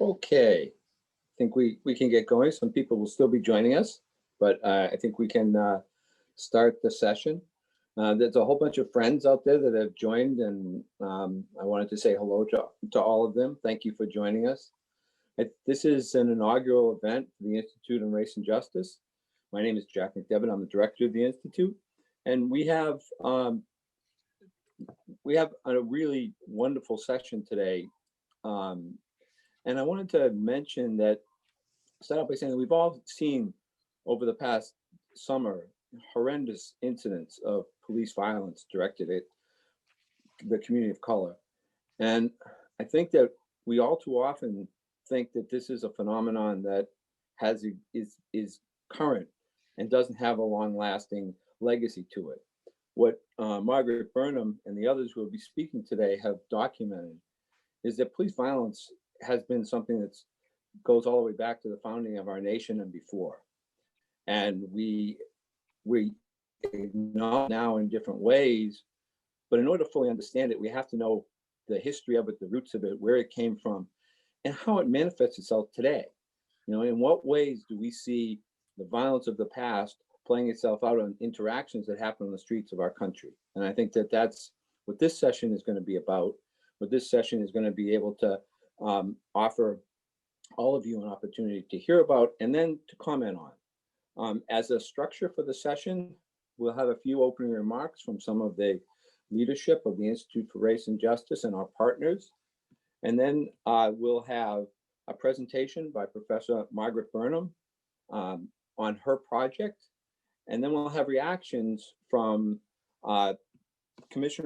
Okay, I think we can get going. Some people will still be joining us, but I think we can start the session. There's a whole bunch of friends out there that have joined, and I wanted to say hello to all of them. Thank you for joining us. This is an inaugural event for the Institute on Race and Justice. My name is Jack McDevitt. I'm the director of the Institute, and we have a really wonderful session today. And I wanted to mention that, start out by saying that we've all seen over the past summer horrendous incidents of police violence directed at the community of color. And I think that we all too often think that this is a phenomenon that is current and doesn't have a long-lasting legacy to it. What Margaret Burnham and the others who will be speaking today have documented is that police violence has been something that goes all the way back to the founding of our nation and before. And we know now in different ways, but in order to fully understand it, we have to know the history of it, the roots of it, where it came from, and how it manifests itself today. You know, in what ways do we see the violence of the past playing itself out on interactions that happen on the streets of our country? And I think that that's what this session is going to be about. What this session is going to be able to offer all of you an opportunity to hear about and then to comment on. As a structure for the session, we'll have a few opening remarks from some of the leadership of the Institute for Race and Justice and our partners. And then we'll have a presentation by Professor Margaret Burnham on her project. And then we'll have reactions from Cambridge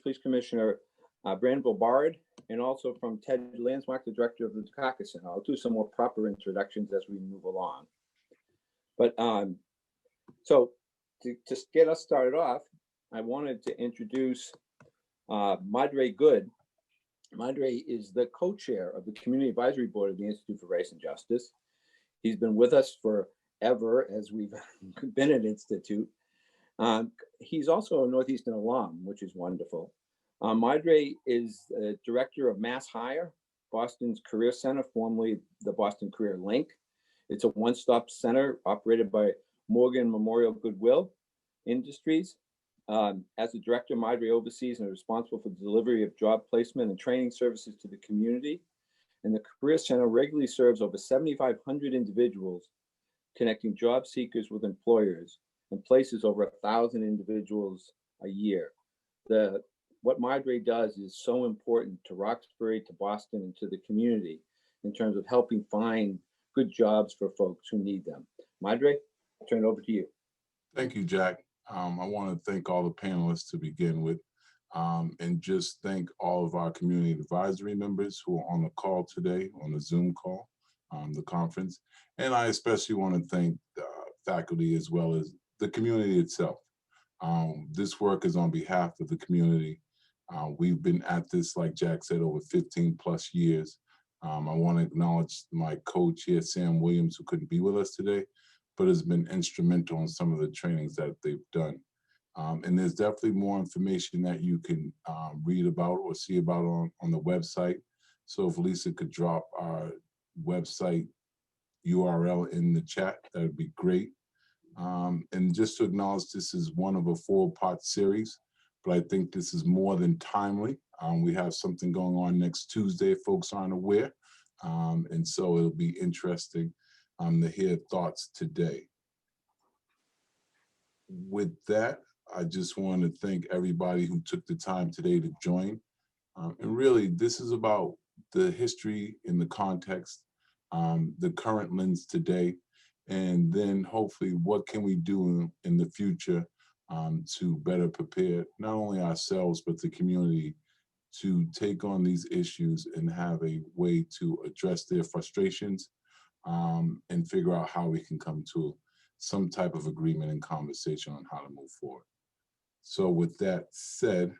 Police Commissioner Brando Bard, and also from Ted Landsmark, the director of the Dukakis. And I'll do some more proper introductions as we move along. But so to get us started off, I wanted to introduce Madre Good. Madre is the co-chair of the Community Advisory Board of the Institute for Race and Justice. He's been with us forever as we've been an institute. He's also a Northeastern alum, which is wonderful. Madre is director of Mass Hire, Boston's Career Center, formerly the Boston Career Link. It's a one-stop center operated by Morgan Memorial Goodwill Industries. As the director, Madre oversees and is responsible for the delivery of job placement and training services to the community. And the Career Center regularly serves over 7,500 individuals, connecting job seekers with employers, and places over 1,000 individuals a year. What Madre does is so important to Roxbury, to Boston, and to the community in terms of helping find good jobs for folks who need them. Madre, I'll turn it over to you. Thank you, Jack. I want to thank all the panelists to begin with, and just thank all of our community advisory members who are on the call today, on the Zoom call, the conference. And I especially want to thank the faculty as well as the community itself. This work is on behalf of the community. We've been at this, like Jack said, over 15 plus years. I want to acknowledge my co-chair, Sam Williams, who couldn't be with us today, but has been instrumental in some of the trainings that they've done. And there's definitely more information that you can read about or see about on the website. So if Lisa could drop our website URL in the chat, that would be great. And just to acknowledge, this is one of a 4-part series, but I think this is more than timely. We have something going on next Tuesday, folks aren't aware. And so it'll be interesting to hear thoughts today. With that, I just want to thank everybody who took the time today to join. And really, this is about the history in the context, the current lens today, and then hopefully what can we do in the future to better prepare not only ourselves, but the community to take on these issues and have a way to address their frustrations and figure out how we can come to some type of agreement and conversation on how to move forward. So with that said,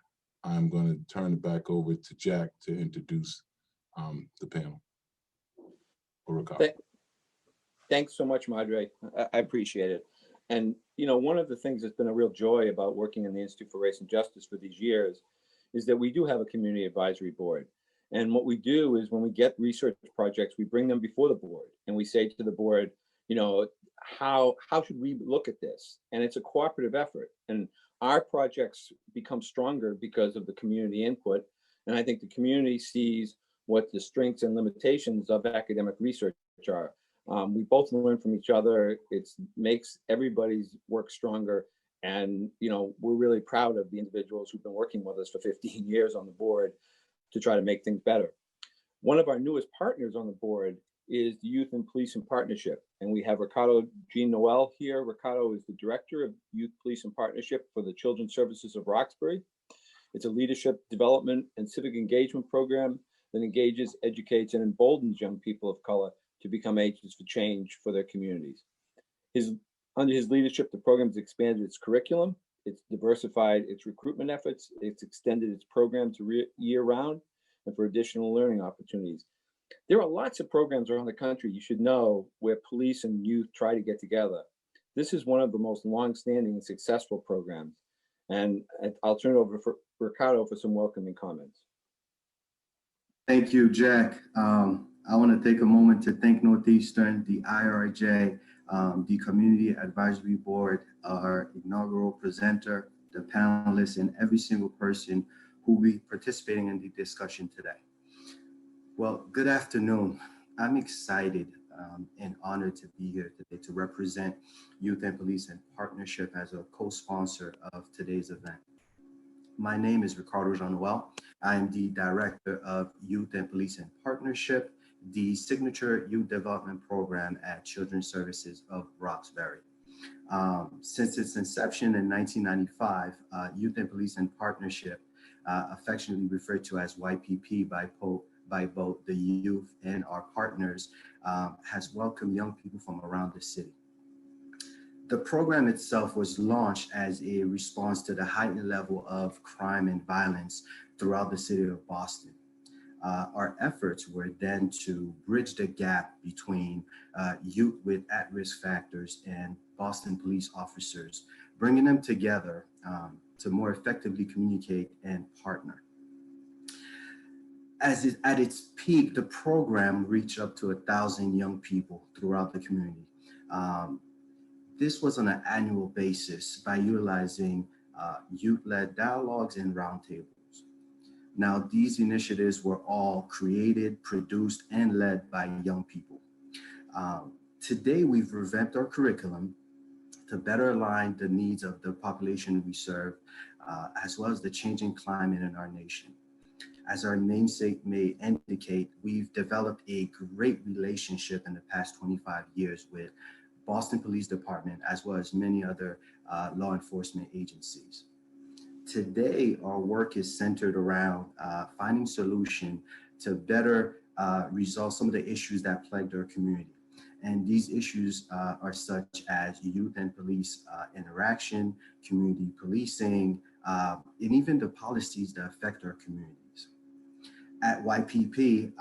I'm going to turn it back over to Jack to introduce the panel. Thanks so much, Madre. I appreciate it. And, you know, one of the things that's been a real joy about working in the Institute for Race and Justice for these years is that we do have a community advisory board. And what we do is when we get research projects, we bring them before the board and we say to the board, you know, how should we look at this? And it's a cooperative effort. And our projects become stronger because of the community input. And I think the community sees what the strengths and limitations of academic research are. We both learn from each other. It makes everybody's work stronger. And, you know, we're really proud of the individuals who've been working with us for 15 years on the board to try to make things better. One of our newest partners on the board is the Youth and Police in Partnership. And we have Ricardo Jean Noel here. Ricardo is the Director of Youth Police in Partnership for the Children's Services of Roxbury. It's a leadership development and civic engagement program that engages, educates, and emboldens young people of color to become agents for change for their communities. Under his leadership, the program has expanded its curriculum, it's diversified its recruitment efforts, it's extended its program to year-round and for additional learning opportunities. There are lots of programs around the country you should know where police and youth try to get together. This is one of the most long-standing and successful programs. And I'll turn it over to Ricardo for some welcoming comments. Thank you, Jack. I want to take a moment to thank Northeastern, the IRJ, the Community Advisory Board, our inaugural presenter, the panelists, and every single person who will be participating in the discussion today. Well, good afternoon. I'm excited and honored to be here today to represent Youth and Police in Partnership as a co-sponsor of today's event. My name is Ricardo Jean Noel. I am the Director of Youth and Police in Partnership, the signature youth development program at Children's Services of Roxbury. Since its inception in 1995, Youth and Police in Partnership, affectionately referred to as YPP by both the youth and our partners, has welcomed young people from around the city. The program itself was launched as a response to the heightened level of crime and violence throughout the city of Boston. Our efforts were then to bridge the gap between youth with at-risk factors and Boston police officers, bringing them together to more effectively communicate and partner. At its peak, the program reached up to 1,000 young people throughout the community. This was on an annual basis by utilizing youth-led dialogues and roundtables. Now, these initiatives were all created, produced, and led by young people. Today, we've revamped our curriculum to better align the needs of the population we serve, as well as the changing climate in our nation. As our namesake may indicate, we've developed a great relationship in the past 25 years with Boston Police Department, as well as many other law enforcement agencies. Today, our work is centered around finding solutions to better resolve some of the issues that plagued our community. And these issues are such as youth and police interaction, community policing, and even the policies that affect our communities. At YPP,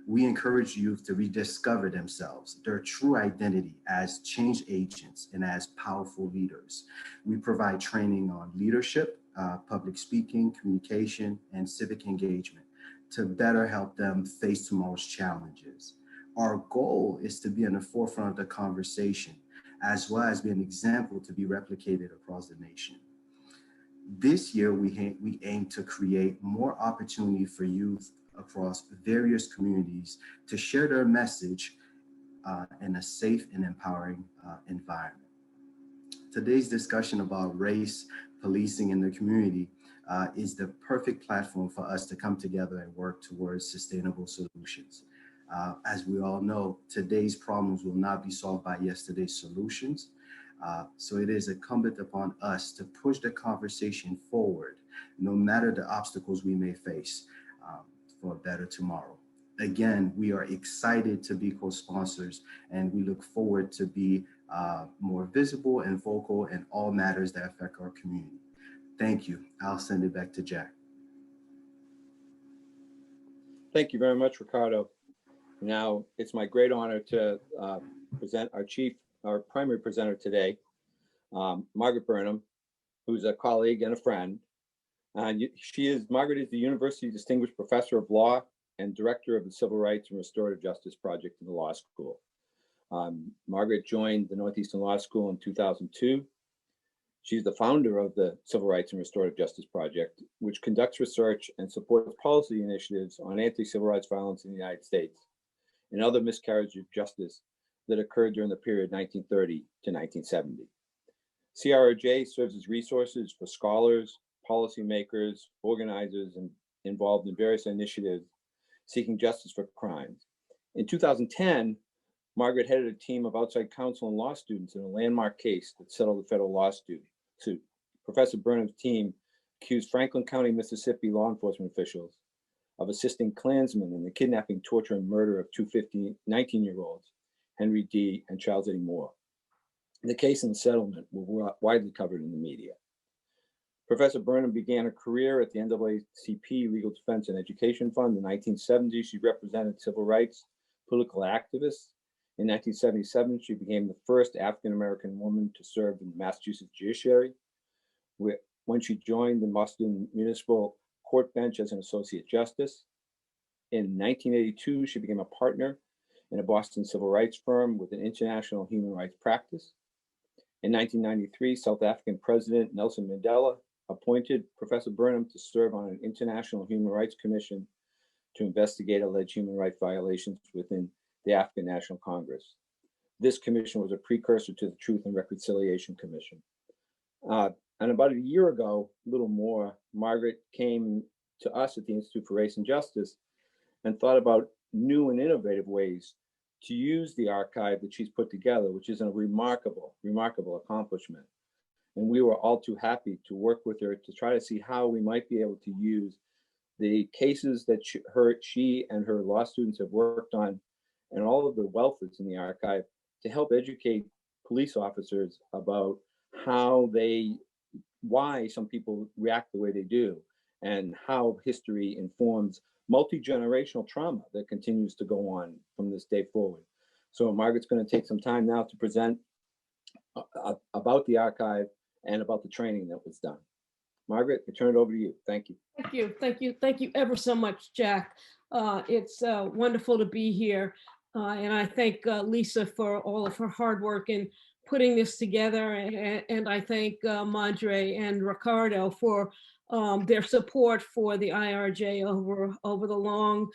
we encourage youth to rediscover themselves, their true identity as change agents and as powerful leaders. We provide training on leadership, public speaking, communication, and civic engagement to better help them face tomorrow's challenges. Our goal is to be in the forefront of the conversation, as well as be an example to be replicated across the nation. This year, we aim to create more opportunity for youth across various communities to share their message in a safe and empowering environment. Today's discussion about race, policing in the community is the perfect platform for us to come together and work towards sustainable solutions. As we all know, today's problems will not be solved by yesterday's solutions. So it is incumbent upon us to push the conversation forward, no matter the obstacles we may face, for a better tomorrow. Again, we are excited to be co-sponsors, and we look forward to be more visible and vocal in all matters that affect our community. Thank you. I'll send it back to Jack. Thank you very much, Ricardo. Now, it's my great honor to present our primary presenter today, Margaret Burnham, who's a colleague and a friend. Margaret is the University Distinguished Professor of Law and director of the Civil Rights and Restorative Justice Project in the law school. Margaret joined the Northeastern Law School in 2002. She's the founder of the Civil Rights and Restorative Justice Project, which conducts research and supports policy initiatives on anti-civil rights violence in the United States and other miscarriages of justice that occurred during the period 1930 to 1970. CROJ serves as resources for scholars, policymakers, organizers, and involved in various initiatives seeking justice for crimes. In 2010, Margaret headed a team of outside counsel and law students in a landmark case that settled the federal lawsuit. Professor Burnham's team accused Franklin County, Mississippi law enforcement officials of assisting Klansmen in the kidnapping, torture, and murder of two 19-year-olds, Henry D. and Charles Eddie Moore. The case and the settlement were widely covered in the media. Professor Burnham began a career at the NAACP Legal Defense and Education Fund. In the 1970s, she represented civil rights political activists. In 1977, she became the first African-American woman to serve in the Massachusetts judiciary, when she joined the Boston Municipal Court bench as an associate justice. In 1982, she became a partner in a Boston civil rights firm with an international human rights practice. In 1993, South African President Nelson Mandela appointed Professor Burnham to serve on an international human rights commission to investigate alleged human rights violations within the African National Congress. This commission was a precursor to the Truth and Reconciliation Commission. And about a year ago, a little more, Margaret came to us at the Institute for Race and Justice and thought about new and innovative ways to use the archive that she's put together, which is a remarkable, remarkable accomplishment. And we were all too happy to work with her to try to see how we might be able to use the cases that she and her law students have worked on and all of the wealth that's in the archive to help educate police officers about why some people react the way they do, and how history informs multi-generational trauma that continues to go on from this day forward. So Margaret's going to take some time now to present about the archive and about the training that was done. Margaret, I turn it over to you. Thank you. Thank you. Thank you. Thank you ever so much, Jack. It's wonderful to be here. And I thank Lisa for all of her hard work in putting this together. And I thank Madre and Ricardo for their support for the IRJ over the long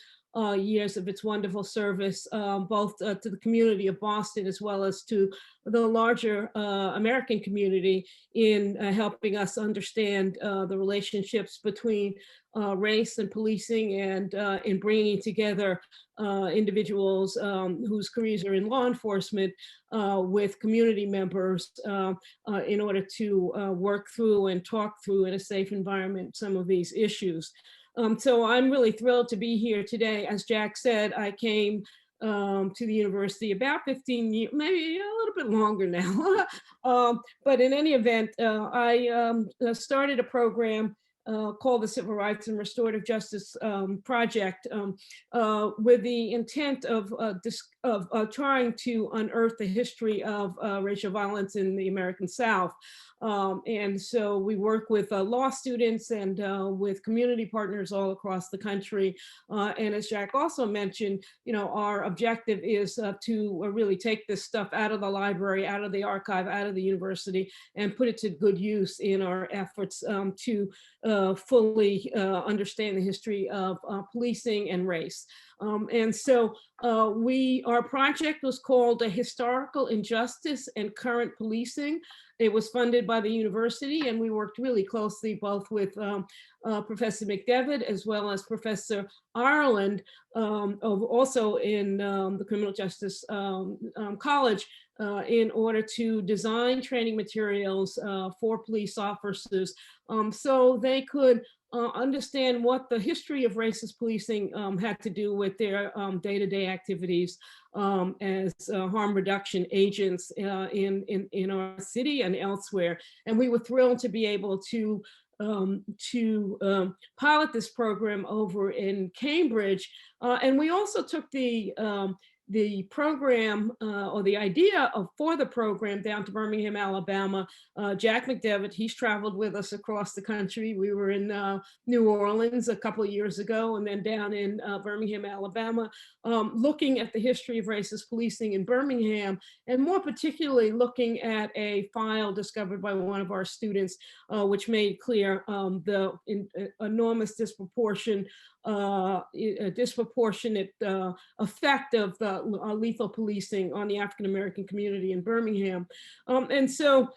years of its wonderful service, both to the community of Boston as well as to the larger American community in helping us understand the relationships between race and policing, and in bringing together individuals whose careers are in law enforcement with community members in order to work through and talk through in a safe environment some of these issues. So I'm really thrilled to be here today. As Jack said, I came to the university about 15 years, maybe a little bit longer now. But in any event, I started a program called the Civil Rights and Restorative Justice Project with the intent of trying to unearth the history of racial violence in the American South. And so we work with law students and with community partners all across the country. And as Jack also mentioned, our objective is to really take this stuff out of the library, out of the archive, out of the university, and put it to good use in our efforts to fully understand the history of policing and race. And so our project was called Historical Injustice and Current Policing. It was funded by the university, and we worked really closely both with Professor McDevitt as well as Professor Ireland, also in the Criminal Justice College, in order to design training materials for police officers so they could understand what the history of racist policing had to do with their day-to-day activities as harm reduction agents in our city and elsewhere. And we were thrilled to be able to pilot this program over in Cambridge. And we also took the the program or the idea for the program down to Birmingham, Alabama. Jack McDevitt, he's traveled with us across the country. We were in New Orleans a couple of years ago, and then down in Birmingham, Alabama, looking at the history of racist policing in Birmingham, and more particularly looking at a file discovered by one of our students, which made clear the enormous disproportionate effect of the lethal policing on the African-American community in Birmingham. And so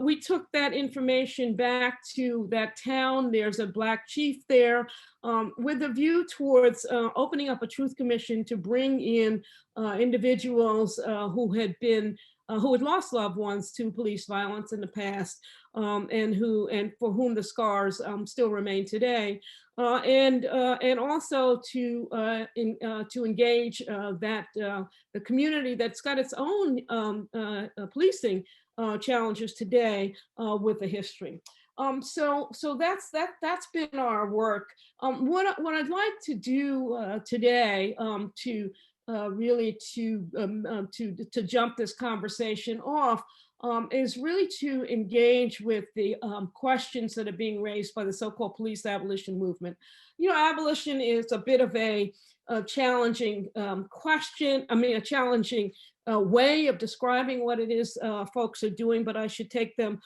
we took that information back to that town. There's a Black chief there with a view towards opening up a truth commission to bring in individuals who had lost loved ones to police violence in the past, and for whom the scars still remain today, and also to engage the community that's got its own policing challenges today with a history. So that's been our work. What I'd like to do today really to jump this conversation off is really to engage with the questions that are being raised by the so-called police abolition movement. You know, abolition is a bit of a challenging question. I mean, a challenging way of describing what it is folks are doing, but I should take them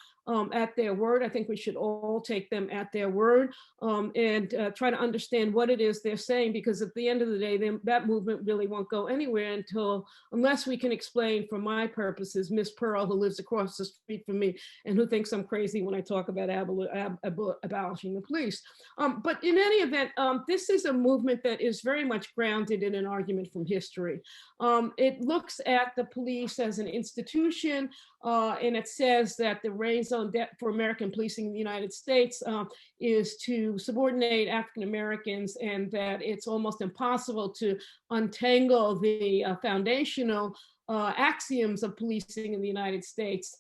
at their word. I think we should all take them at their word and try to understand what it is they're saying, because at the end of the day, that movement really won't go anywhere unless we can explain, for my purposes, Miss Pearl, who lives across the street from me and who thinks I'm crazy when I talk about abolishing the police. But in any event, this is a movement that is very much grounded in an argument from history. It looks at the police as an institution, and it says that the raison d'etre for American policing in the United States is to subordinate African Americans, and that it's almost impossible to untangle the foundational axioms of policing in the United States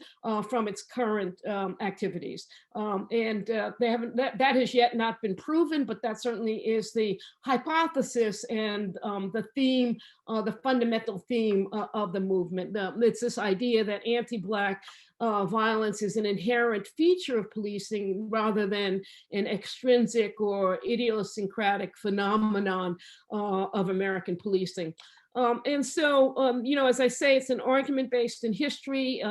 from its current activities. That has yet not been proven, but that certainly is the hypothesis and the theme, the fundamental theme of the movement. It's this idea that anti-Black violence is an inherent feature of policing rather than an extrinsic or idiosyncratic phenomenon of American policing. And so, you know, as I say, it's an argument based in history.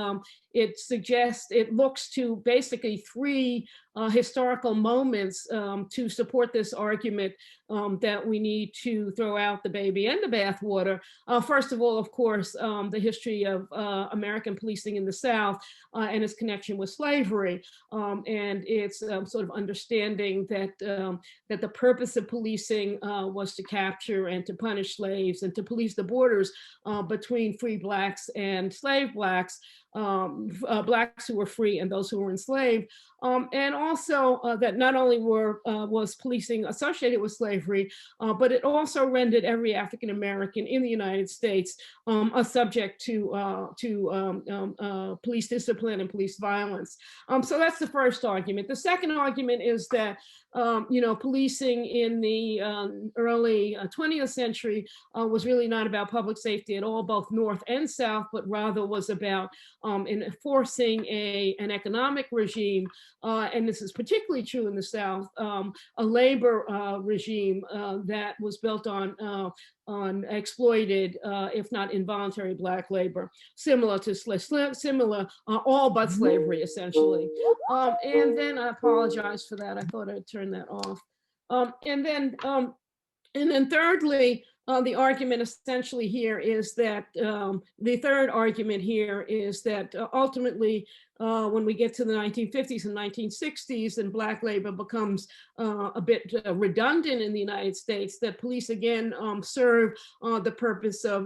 It looks to basically three historical moments to support this argument that we need to throw out the baby and the bathwater. First of all, of course, the history of American policing in the South and its connection with slavery, and its sort of understanding that the purpose of policing was to capture and to punish slaves and to police the borders between free Blacks and slave Blacks. Blacks who were free and those who were enslaved, and also that not only was policing associated with slavery, but it also rendered every African American in the United States a subject to police discipline and police violence. So that's the first argument. The second argument is that you know, policing in the early 20th century was really not about public safety at all, both North and South, but rather was about enforcing an economic regime, and this is particularly true in the South, a labor regime that was built on exploited, if not involuntary, Black labor, similar to all but slavery, essentially. And then I apologize for that. I thought I'd turn that off. And then thirdly, the argument essentially here is that the third argument here is that ultimately, when we get to the 1950s and 1960s and Black labor becomes a bit redundant in the United States, that police again serve the purpose of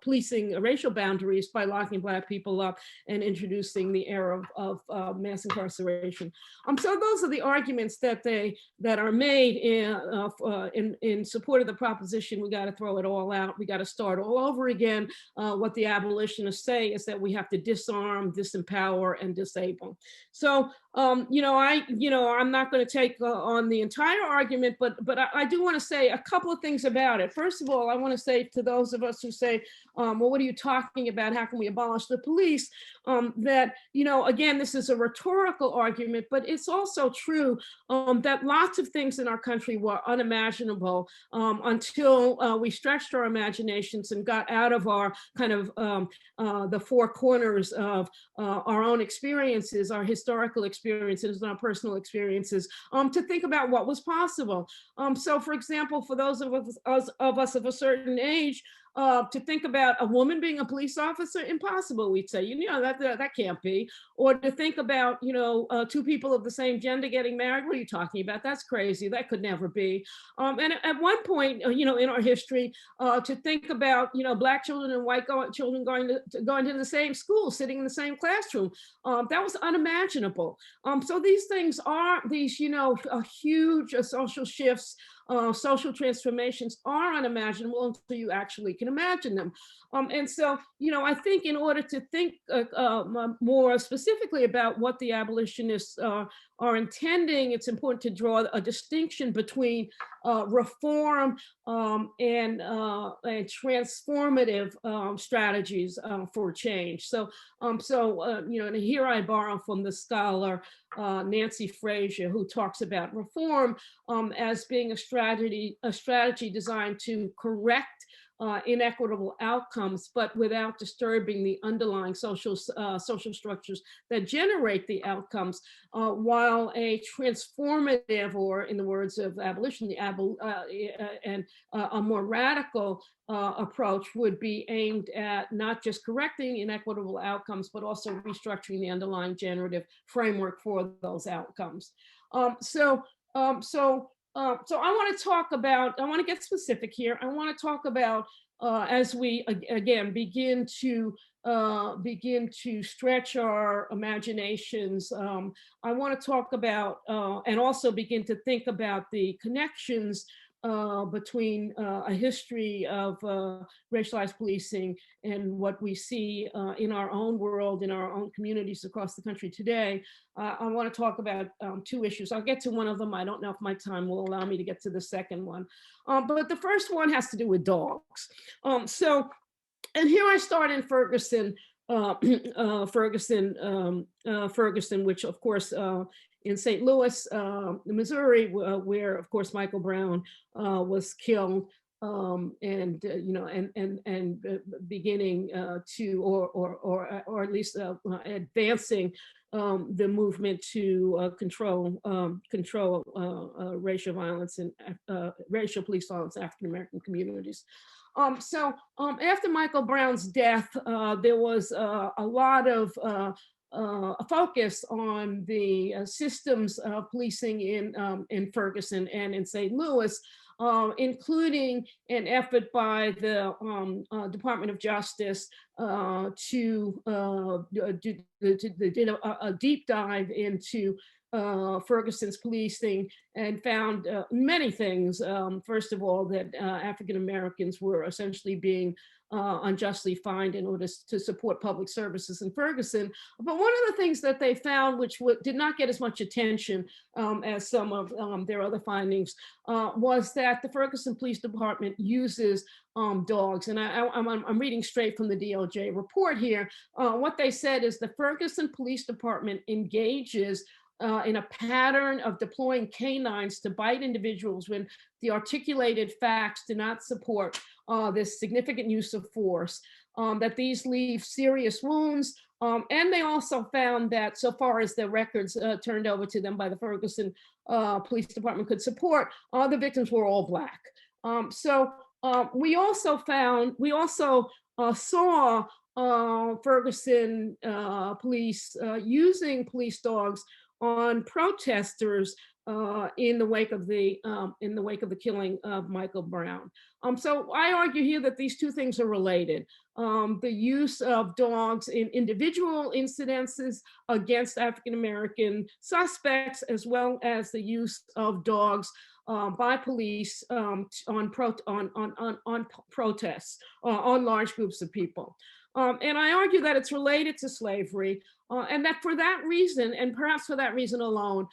policing racial boundaries by locking Black people up and introducing the era of mass incarceration. So those are the arguments that are made in support of the proposition we got to throw it all out, we got to start all over again. What the abolitionists say is that we have to disarm disarm, disempower, and disable. So, I'm not going to take on the entire argument, but I do want to say a couple of things about it. First of all, I want to say to those of us who say, well, what are you talking about? How can we abolish the police? That, again, this is a rhetorical argument, but it's also true that lots of things in our country were unimaginable until we stretched our imaginations and got out of our kind of the four corners of our own experiences, our historical experiences, and our personal experiences, to think about what was possible. So, for example, for those of us of a certain age, to think about a woman being a police officer, impossible, we'd say, that can't be. Or to think about, two people of the same gender getting married, what are you talking about? That's crazy, that could never be. And at one point, in our history, to think about, Black children and white children going to the same school, sitting in the same classroom, that was unimaginable. So these things are, these, huge social shifts, social transformations are unimaginable until you actually can imagine them. And so, I think in order to think more specifically about what the abolitionists are intending, it's important to draw a distinction between reform and transformative strategies for change. So, and here I borrow from the scholar Nancy Frazier, who talks about reform as being a strategy designed to correct inequitable outcomes, but without disturbing the underlying social structures that generate the outcomes, while a transformative, or in the words of abolition, and a more radical approach would be aimed at not just correcting inequitable outcomes, but also restructuring the underlying generative framework for those outcomes. So I want to talk about, I want to get specific here. I want to talk about, as we again begin to stretch our imaginations, I want to talk about and also begin to think about the connections between a history of racialized policing and what we see in our own world, in our own communities across the country today. I want to talk about two issues. I'll get to one of them. I don't know if my time will allow me to get to the second one. But the first one has to do with dogs. And here I start in Ferguson, Ferguson, which of course in St. Louis, Missouri, where of course Michael Brown was killed, and beginning to, or at least advancing the movement to control racial violence and racial police violence in African American communities. So after Michael Brown's death, there was a lot of a focus on the systems of policing in Ferguson and in St. Louis, including an effort by the Department of Justice to do a deep dive into Ferguson's policing, and found many things. First of all, that African Americans were essentially being unjustly fined in order to support public services in Ferguson. But one of the things that they found, which did not get as much attention as some of their other findings, was that the Ferguson Police Department uses dogs. And I'm reading straight from the DOJ report here. What they said is the Ferguson Police Department engages in a pattern of deploying canines to bite individuals when the articulated facts do not support this significant use of force, that these leave serious wounds. And they also found that so far as the records turned over to them by the Ferguson Police Department could support, the victims were all Black. We also saw Ferguson police using police dogs on protesters in the wake of the killing of Michael Brown. So I argue here that these two things are related. The use of dogs in individual incidences against African American suspects, as well as the use of dogs by police on protests, on large groups of people. And I argue that it's related to slavery, and that for that reason, and perhaps for that reason alone,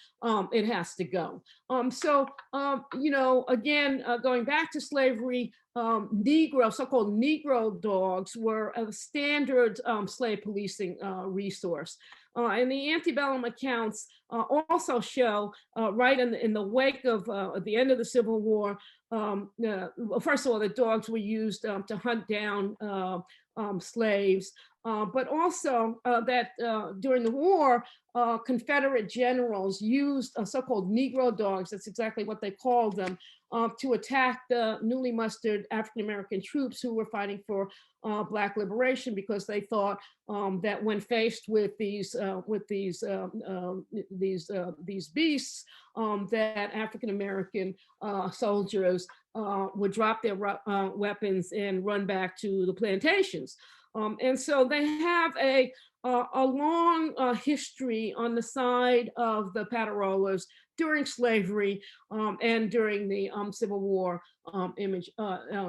it has to go. You know, again, going back to slavery, so-called Negro dogs were a standard slave policing resource. And the antebellum accounts also show, right in the wake of at the end of the Civil War, first of all, the dogs were used to hunt down slaves, but also that during the war, Confederate generals used so-called Negro dogs, that's exactly what they called them, to attack the newly mustered African-American troops who were fighting for Black liberation, because they thought that when faced with these beasts, that African-American soldiers would drop their weapons and run back to the plantations. And so they have a long history on the side of the Paterolas during slavery and during the Civil War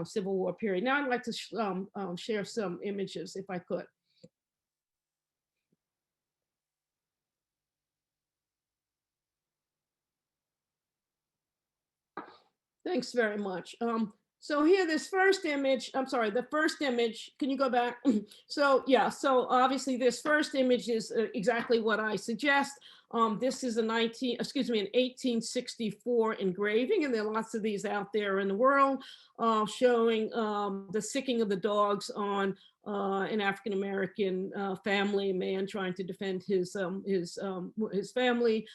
Civil War period. Now I'd like to share some images, if I could. Thanks very much. So here, this first image, I'm sorry, the first image, can you go back? So yeah, so obviously this first image is exactly what I suggest. This is an 1864 engraving, and there are lots of these out there in the world showing the sicking of the dogs on an African-American family, a man trying to defend his family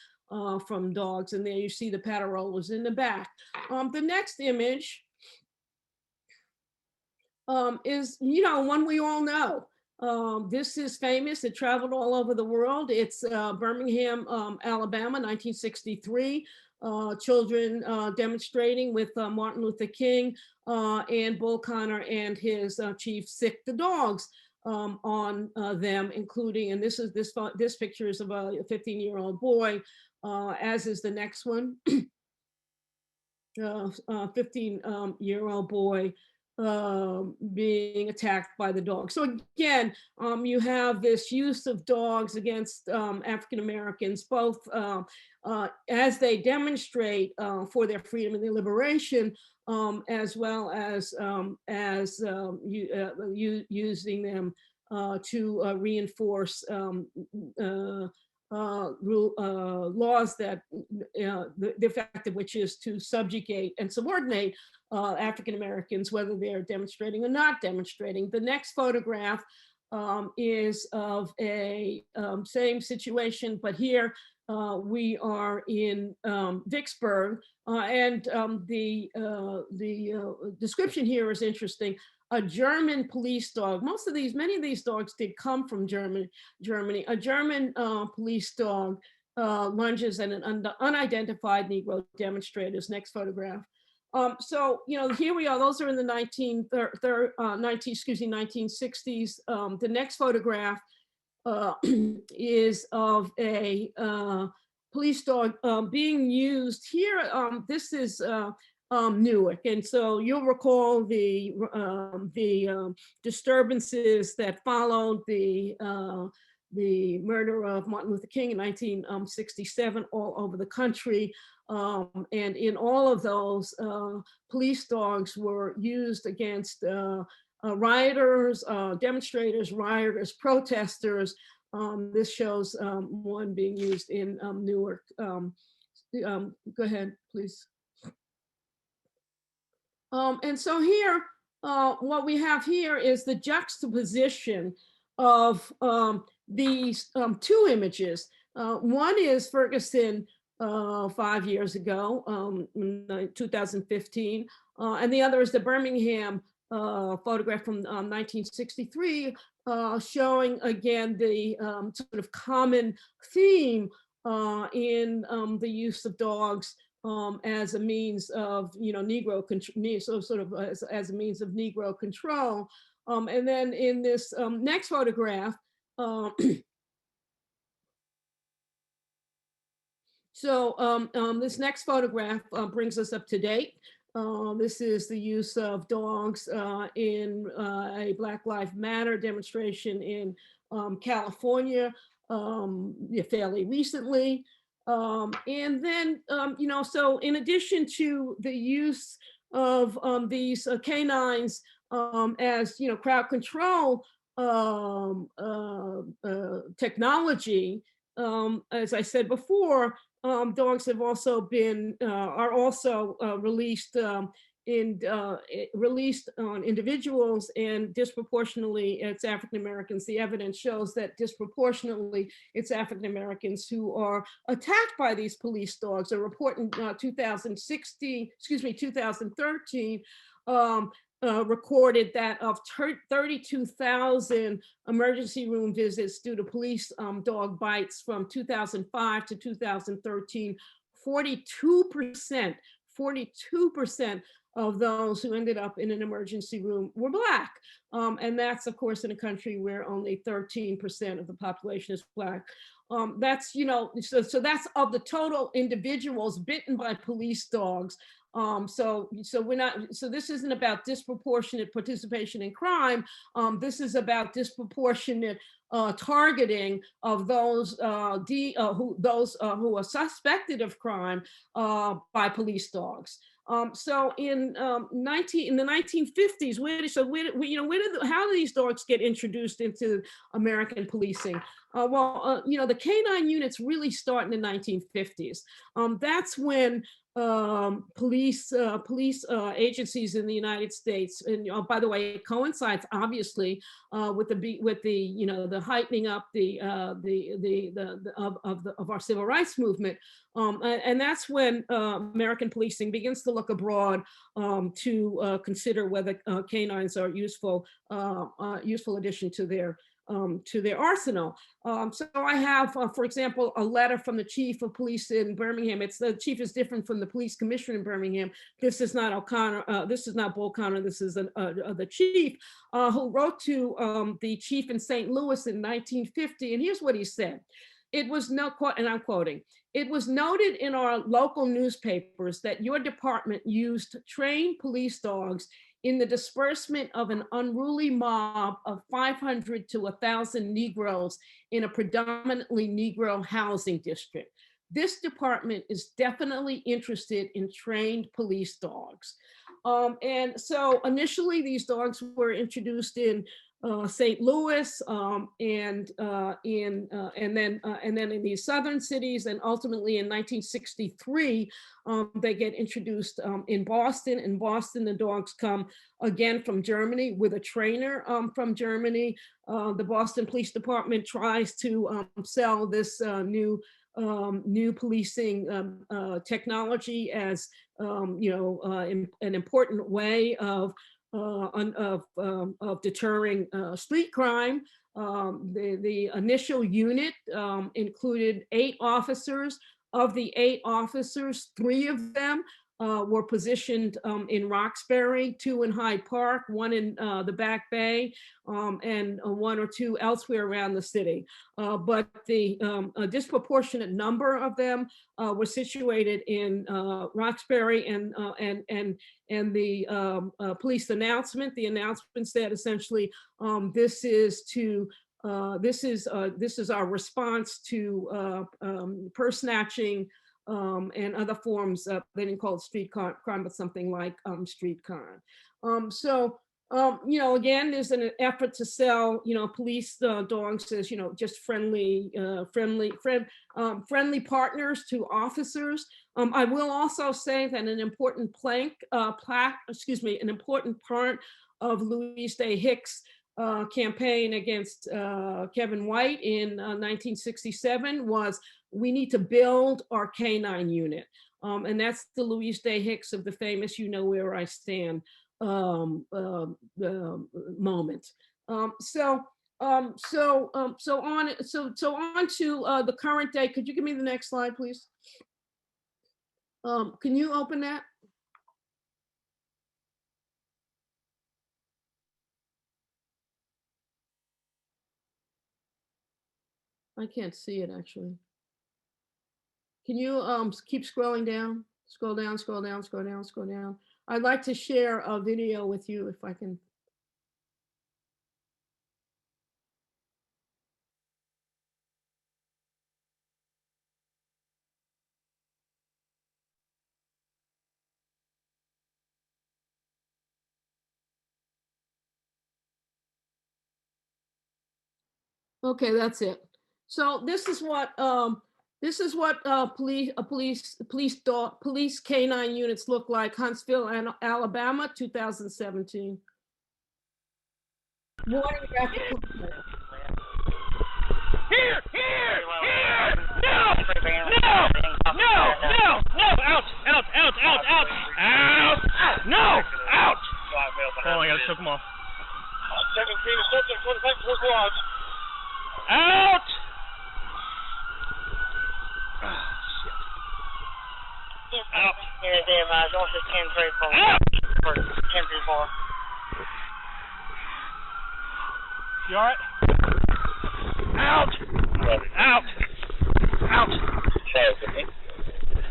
from dogs. And there you see the Paterolas in the back. The next image is, you know, one we all know. This is famous. It traveled all over the world. It's Birmingham, Alabama, 1963. Children demonstrating with Martin Luther King and Bull Connor and his chief sick the dogs on them, including, and this picture is of a 15-year-old boy, as is the next one. 15-year-old boy being attacked by the dog. So again, you have this use of dogs against African Americans, both as they demonstrate for their freedom and their liberation, as well as using them to reinforce laws that the effect of which is to subjugate and subordinate African Americans, whether they're demonstrating or not demonstrating. The next photograph is of a same situation, but here we are in Vicksburg, and the description here is interesting. A German police dog. Many of these dogs did come from Germany. A German police dog lunges at an unidentified Negro demonstrators. Next photograph. So, you know, here we are. Those are in the 1960s. The next photograph is of a police dog being used here. This is Newark, and so you'll recall the disturbances that followed the murder of Martin Luther King in 1967 all over the country. And in all of those, police dogs were used against rioters, demonstrators, rioters, protesters. This shows one being used in Newark. Go ahead, please. And so here, what we have here is the juxtaposition of these two images. One is Ferguson 5 years ago, in 2015, and the other is the Birmingham photograph from 1963, showing again the sort of common theme in the use of dogs as a means of, you know, Negro as a means of Negro control. And then in this next photograph, this next photograph brings us up to date. This is the use of dogs in a Black Lives Matter demonstration in California fairly recently. And then, so in addition to the use of these canines as, crowd control technology, as I said before, dogs have also been are also released released on individuals, and disproportionately it's African Americans. The evidence shows that disproportionately it's African Americans who are attacked by these police dogs. A report in 2013 recorded that of 32,000 emergency room visits due to police dog bites from 2005 to 2013, 42% of those who ended up in an emergency room were Black. And that's, of course, in a country where only 13% of the population is Black. That's, so that's of the total individuals bitten by police dogs. So this isn't about disproportionate participation in crime. This is about disproportionate targeting of those who are suspected of crime by police dogs. So in the 1950s, how do these dogs get introduced into American policing? The canine units really start in the 1950s. That's when police agencies in the United States, and by the way, it coincides obviously with the heightening up of our civil rights movement, and that's when American policing begins to look abroad to consider whether canines are useful addition to their arsenal. So I have, for example, a letter from the chief of police in Birmingham. The chief is different from the police commissioner in Birmingham. This is not O'Connor. This is not Bull Connor. This is the chief who wrote to the chief in St. Louis in 1950. And here's what he said. It was and I'm quoting, "It was noted in our local newspapers that your department used trained police dogs in the disbursement of an unruly mob of 500 to 1,000 Negroes in a predominantly Negro housing district. This department is definitely interested in trained police dogs." And so initially these dogs were introduced in St. Louis, and then in these southern cities, and ultimately in 1963, they get introduced in Boston. In Boston, the dogs come again from Germany with a trainer from Germany. The Boston Police Department tries to sell this new policing technology as an important way of deterring street crime. The initial unit included 8 officers. Of the 8 officers, 3 of them were positioned in Roxbury, 2 in Hyde Park, 1 in the Back Bay, and 1 or 2 elsewhere around the city. But the disproportionate number of them were situated in Roxbury, and the police announcement. The announcement said essentially, this is our response to purse snatching and other forms of, they didn't call it street crime, but something like street crime. Again, there's an effort to sell, police dogs as, just friendly partners to officers. I will also say that an important an important part of Louise Day Hicks' campaign against Kevin White in 1967 was, we need to build our canine unit. And that's the Louise Day Hicks of the famous "You Know Where I Stand" moment. So on to the current day. Could you give me the next slide, please? Can you open that? I can't see it actually. Can you keep scrolling down? Scroll down, scroll down, scroll down, scroll down. I'd like to share a video with you if I can. Okay, that's it. So this is what police canine units look like. Huntsville and Alabama, 2017. Warning graphic content. Here! No! Out! No! Out! Oh, I gotta choke him off. 17 subject 26 was lodged. Out! Out! Officer 1034. Out! 1034. You alright? Out! Out! Out!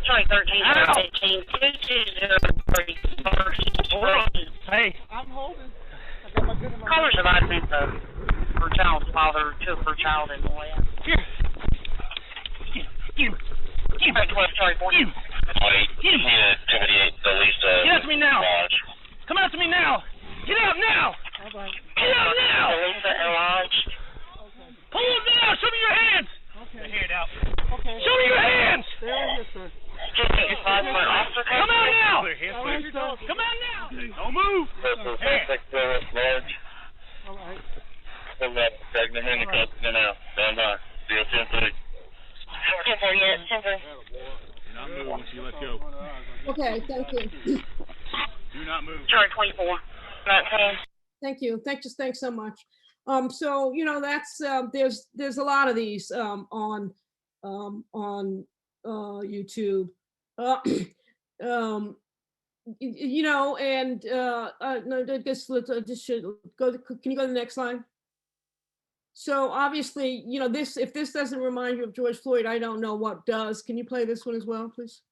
Sorry, 13, 18, 220, Hey. I'm holding. Callers have advised for child's father to for child in the way. Here. You. 12, sorry, 14. Get out to me now. Come out to me now. Get out now. Get out now. Pull him down. Show me your hands. Okay. Hand out. Okay. Show me your hands. There, sir. Come out now. Come out now. Don't move. All right. Pregnant handicap now. Stand by. 010-3. Do not move until you let go. Okay, thank you. Do not move. Charge 24. Thank you. Thanks so much. So that's there's a lot of these on YouTube. No, I guess let's just should go. Can you go to the next slide? So obviously, if this doesn't remind you of George Floyd, I don't know what does. Can you play this one as well, please?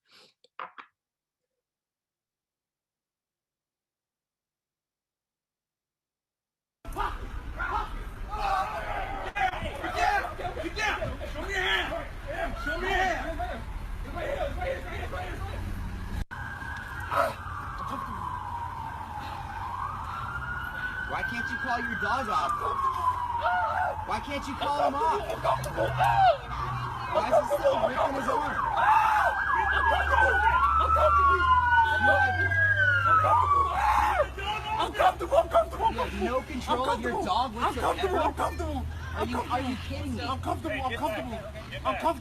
Why can't you call your dog off? Why can't you call him off? Why is he still ripping his arm? I'm comfortable. You have no control of your dog whatsoever. I'm comfortable. Are you kidding me? I'm comfortable.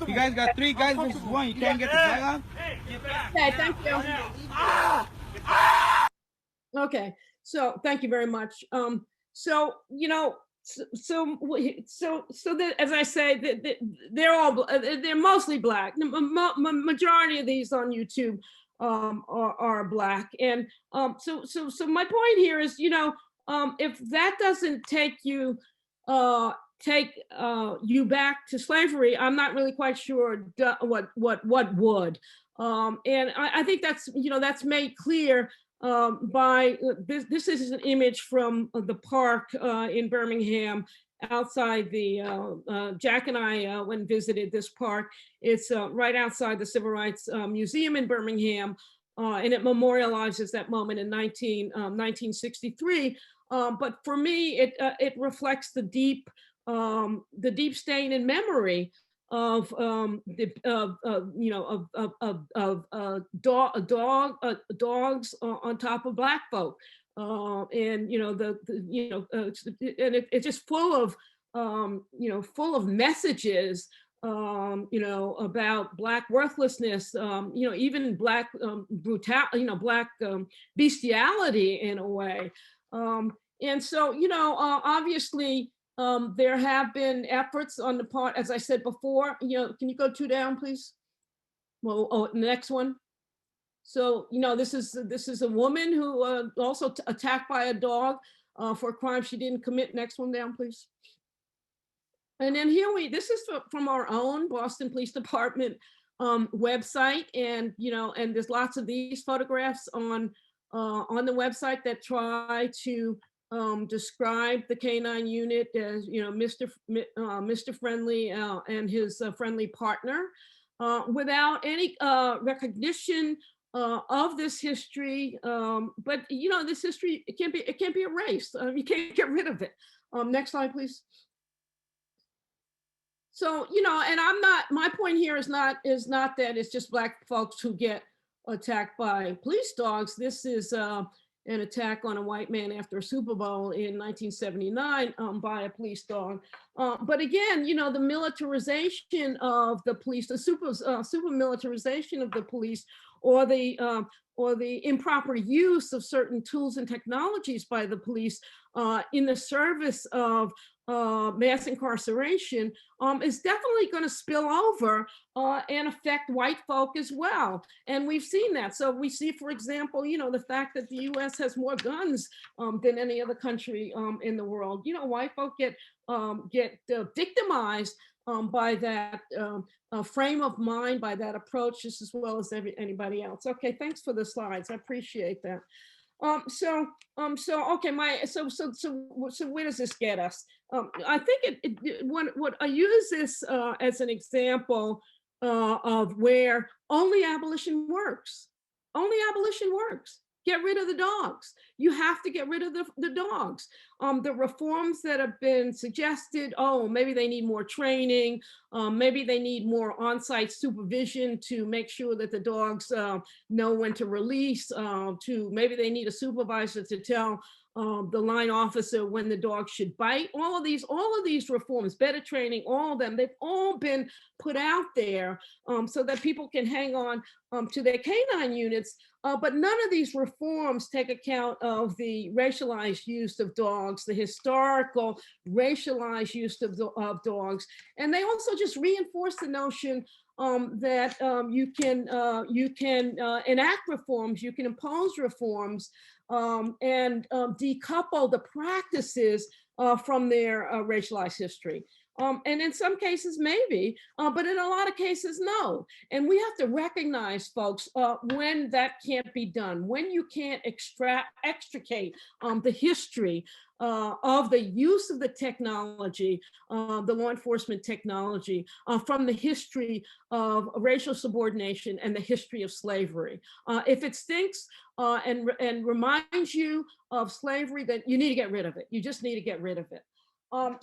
You guys got 3 guys versus 1. You can't get the tag on? Okay, thank you. Okay, so thank you very much. So that, as I say, they're mostly Black. Majority of these on YouTube are Black, and so my point here is, if that doesn't take you back to slavery, I'm not really quite sure what would. And I think that's made clear by this is an image from the park in Birmingham outside the Jack and I went and visited this park. It's right outside the Civil Rights Museum in Birmingham, and it memorializes that moment in 1963. But for me, it reflects the deep stain in memory of dogs on top of Black folk, and it's just full of messages, about Black worthlessness, even Black brutality, Black bestiality in a way, and so obviously. There have been efforts on the part, as I said before, can you go 2 down, please? Well, the next one. So, this is a woman who also attacked by a dog for a crime she didn't commit. Next one down, please. And then this is from our own Boston Police Department website, and and there's lots of these photographs on on the website that try to describe the K-9 unit as, Mr. Friendly and his friendly partner, without any recognition of this history. But this history, it can't be erased. You can't get rid of it. Next slide, please. So, and my point here is not that it's just Black folks who get attacked by police dogs. This is an attack on a white man after a Super Bowl in 1979 by a police dog. But again, the militarization of the police, the super militarization of the police, or the improper use of certain tools and technologies by the police in the service of mass incarceration is definitely going to spill over and affect white folk as well. And we've seen that. So we see, for example, the fact that the US has more guns than any other country in the world. White folk get victimized by that frame of mind, by that approach, just as well as anybody else. Okay, thanks for the slides. I appreciate that. So where does this get us? I think what I use this as an example of where only abolition works. Only abolition works. Get rid of the dogs. You have to get rid of the dogs. The reforms that have been suggested, maybe they need more training, maybe they need more on-site supervision to make sure that the dogs know when to release, maybe they need a supervisor to tell the line officer when the dog should bite. All of these reforms, better training, all of them, they've all been put out there so that people can hang on to their canine units. But none of these reforms take account of the racialized use of dogs, the historical racialized use of dogs. And they also just reinforce the notion that you can enact reforms, you can impose reforms, and decouple the practices from their racialized history. And in some cases, maybe, but in a lot of cases, no. And we have to recognize, folks, when that can't be done, when you can't extricate the history of the use of the technology, the law enforcement technology, from the history of racial subordination and the history of slavery. If it stinks and reminds you of slavery, then you need to get rid of it. You just need to get rid of it. Let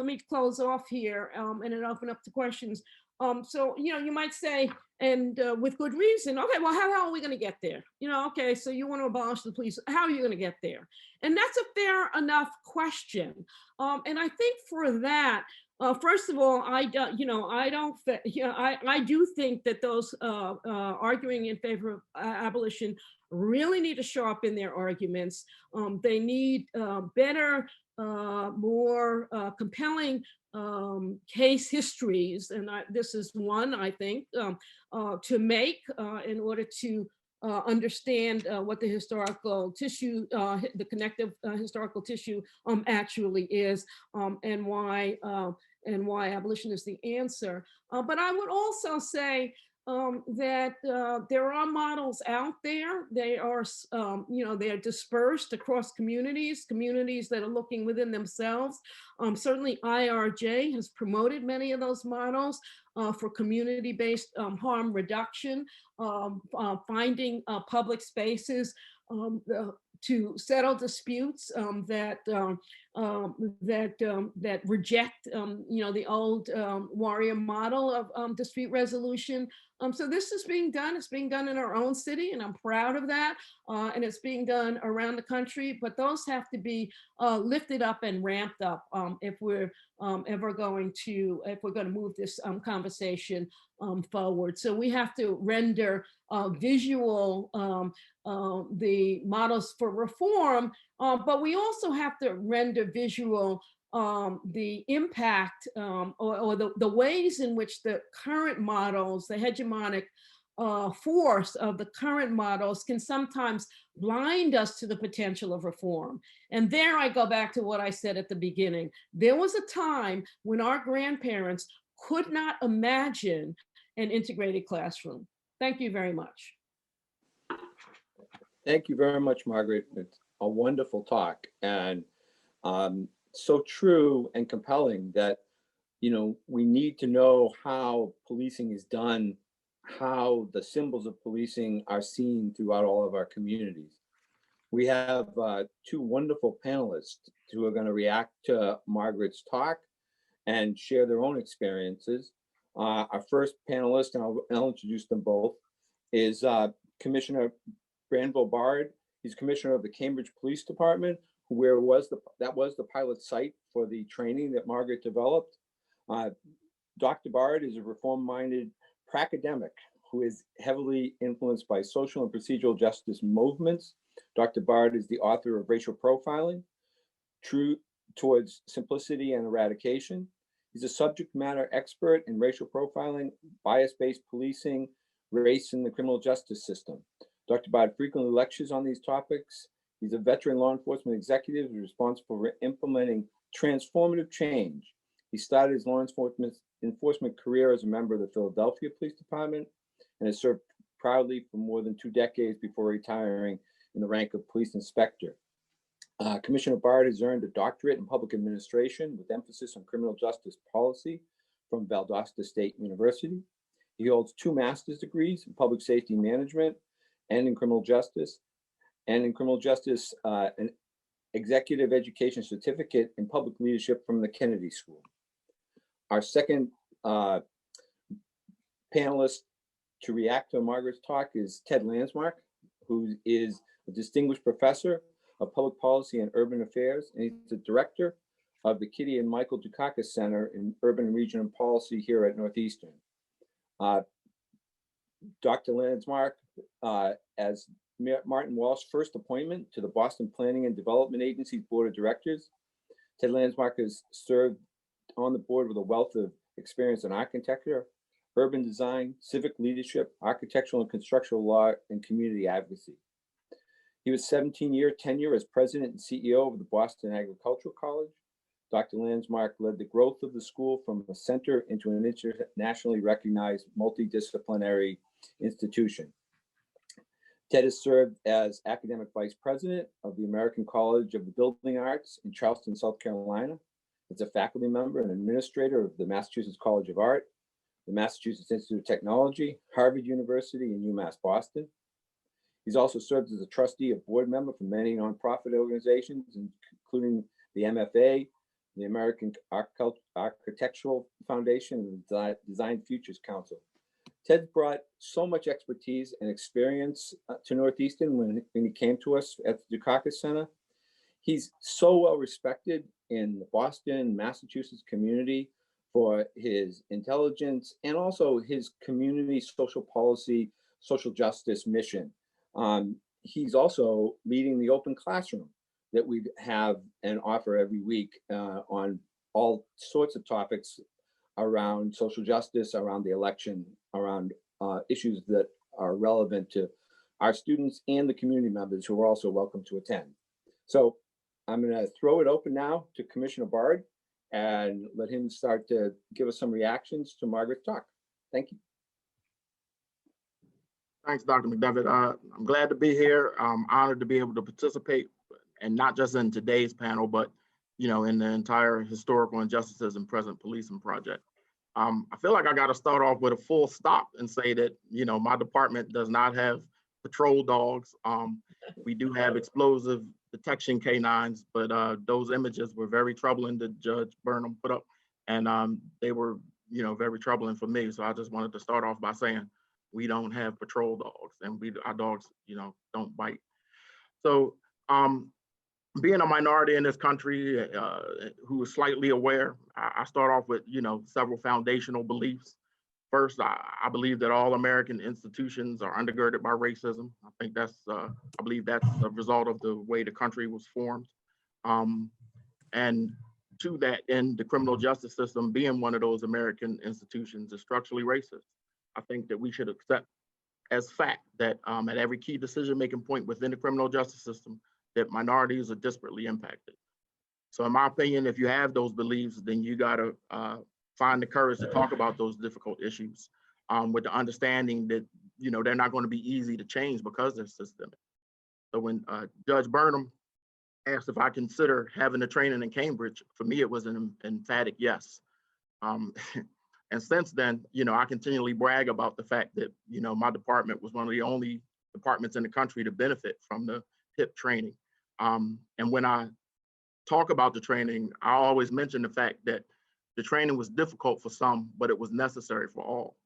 me close off here and then open up to questions. You might say, and with good reason, okay, well, how are we going to get there? Okay, so you want to abolish the police. How are you going to get there? And that's a fair enough question. And I think for that, first of all, I do think that those arguing in favor of abolition really need to show up in their arguments. They need better, more compelling case histories, and this is one, I think, to make in order to understand what the historical tissue, the connective historical tissue actually is, and why abolition is the answer. But I would also say that there are models out there. They are, they are dispersed across communities that are looking within themselves. Certainly IRJ has promoted many of those models for community-based harm reduction, finding public spaces to settle disputes that reject, the old warrior model of dispute resolution. So this is being done. It's being done in our own city, and I'm proud of that. And it's being done around the country. But those have to be lifted up and ramped up if we're going to move this conversation forward. So we have to render visual the models for reform, but we also have to render visual the impact or the ways in which the current models, the hegemonic force of the current models can sometimes blind us to the potential of reform. And there I go back to what I said at the beginning. There was a time when our grandparents could not imagine an integrated classroom. Thank you very much. Thank you very much, Margaret. It's a wonderful talk, and so true and compelling that, you know, we need to know how policing is done, how the symbols of policing are seen throughout all of our communities. We have two wonderful panelists who are going to react to Margaret's talk and share their own experiences. Our first panelist, and I'll introduce them both, is Commissioner Brando Bard. He's Commissioner of the Cambridge Police Department, where that was the pilot site for the training that Margaret developed. Dr. Bard is a reform-minded pracademic who is heavily influenced by social and procedural justice movements. Dr. Bard is the author of Racial Profiling, True Towards Simplicity and Eradication. He's a subject matter expert in racial profiling, bias-based policing, race in the criminal justice system. Dr. Bard frequently lectures on these topics. He's a veteran law enforcement executive responsible for implementing transformative change. He started his law enforcement career as a member of the Philadelphia Police Department and has served proudly for more than 2 decades before retiring in the rank of police inspector. Commissioner Bard has earned a doctorate in public administration with emphasis on criminal justice policy from Valdosta State University. He holds 2 master's degrees in public safety management and in criminal justice, an executive education certificate in public leadership from the Kennedy School. Our second panelist to react to Margaret's talk is Ted Landsmark, who is a distinguished professor of public policy and urban affairs, and he's the director of the Kitty and Michael Dukakis Center in Urban and Regional Policy here at Northeastern. Dr. Landsmark, as Martin Walsh's first appointment to the Boston Planning and Development Agency's Board of Directors, Ted Landsmark has served on the board with a wealth of experience in architecture, urban design, civic leadership, architectural and construction law, and community advocacy. He was 17-year tenure as president and CEO of the Boston Agricultural College. Dr. Landsmark led the growth of the school from a center into an internationally recognized multidisciplinary institution. Ted has served as academic vice president of the American College of the Building Arts in Charleston, South Carolina. As a faculty member and administrator of the Massachusetts College of Art, the Massachusetts Institute of Technology, Harvard University, and UMass Boston. He's also served as a trustee and board member for many nonprofit organizations, including the MFA, the American Architectural Foundation, and the Design Futures Council. Ted brought so much expertise and experience to Northeastern when he came to us at the Dukakis Center. He's so well respected in the Boston, Massachusetts community for his intelligence and also his community social policy, social justice mission. He's also leading the open classroom that we have and offer every week on all sorts of topics around social justice, around the election, around issues that are relevant to our students and the community members who are also welcome to attend. So I'm going to throw it open now to Commissioner Bard and let him start to give us some reactions to Margaret's talk. Thank you. Thanks, Dr. McDevitt. I'm glad to be here. I'm honored to be able to participate, and not just in today's panel, but in the entire Historical Injustices in Present Policing project. I feel like I got to start off with a full stop and say that my department does not have patrol dogs. We do have explosive detection canines, but those images were very troubling that Judge Burnham put up, and they were very troubling for me. So I just wanted to start off by saying we don't have patrol dogs, and our dogs don't bite. So being a minority in this country who is slightly aware, I start off with several foundational beliefs. First, I believe that all American institutions are undergirded by racism. I think I believe that's a result of the way the country was formed. And to that end, the criminal justice system being one of those American institutions is structurally racist. I think that we should accept as fact that at every key decision-making point within the criminal justice system, that minorities are disparately impacted. So in my opinion, if you have those beliefs, then you gotta find the courage to talk about those difficult issues with the understanding that you know, they're not going to be easy to change because they're systemic. So when Judge Burnham asked if I consider having the training in Cambridge, for me, it was an emphatic yes. And since then, you know, I continually brag about the fact that, you know, my department was one of the only departments in the country to benefit from the HIP training. And when I talk about the training, I always mention the fact that the training was difficult for some, but it was necessary for all.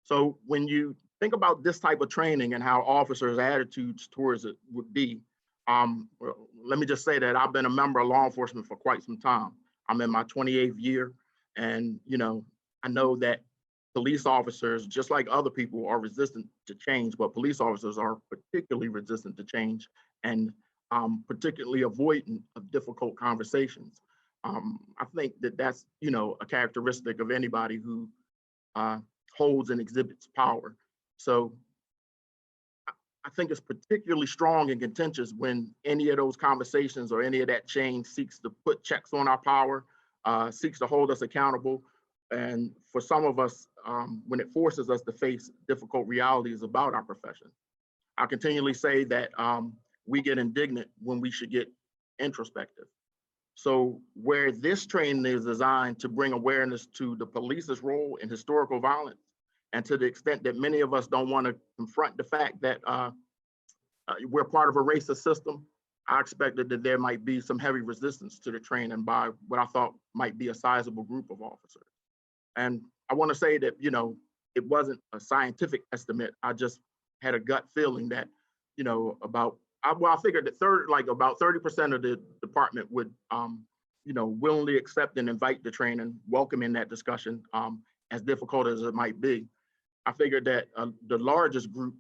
So when you think about this type of training and how officers' attitudes towards it would be, well, let me just say that I've been a member of law enforcement for quite some time. I'm in my 28th year, and you know, I know that police officers, just like other people, are resistant to change, but police officers are particularly resistant to change and particularly avoidant of difficult conversations. I think that that's, you know, a characteristic of anybody who holds and exhibits power. So I think it's particularly strong and contentious when any of those conversations or any of that change seeks to put checks on our power, seeks to hold us accountable. And for some of us, when it forces us to face difficult realities about our profession. I continually say that we get indignant when we should get introspective. So where this training is designed to bring awareness to the police's role in historical violence, and to the extent that many of us don't want to confront the fact that we're part of a racist system, I expected that there might be some heavy resistance to the training by what I thought might be a sizable group of officers. And I want to say that, you know, it wasn't a scientific estimate. I just had a gut feeling that, you know, I figured that about 30% of the department would, you know, willingly accept and invite the training, welcoming that discussion, as difficult as it might be. I figured that the largest group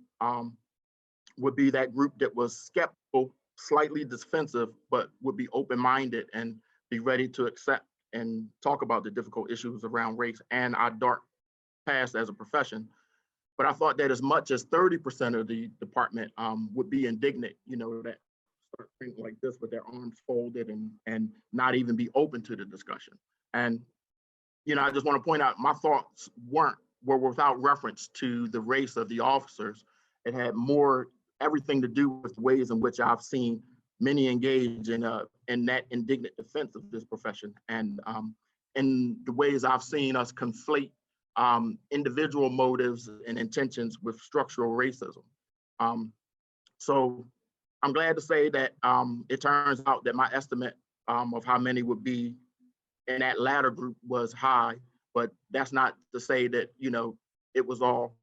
would be that group that was skeptical, slightly defensive, but would be open-minded and be ready to accept and talk about the difficult issues around race and our dark past as a profession. But I thought that as much as 30% of the department would be indignant, you know, that start thinking like this with their arms folded and not even be open to the discussion. And, you know, I just want to point out my thoughts were without reference to the race of the officers. It had everything to do with ways in which I've seen many engage in that indignant defense of this profession, and in the ways I've seen us conflate individual motives and intentions with structural racism. So I'm glad to say that it turns out that my estimate of how many would be in that latter group was high, but that's not to say that, you know, it was all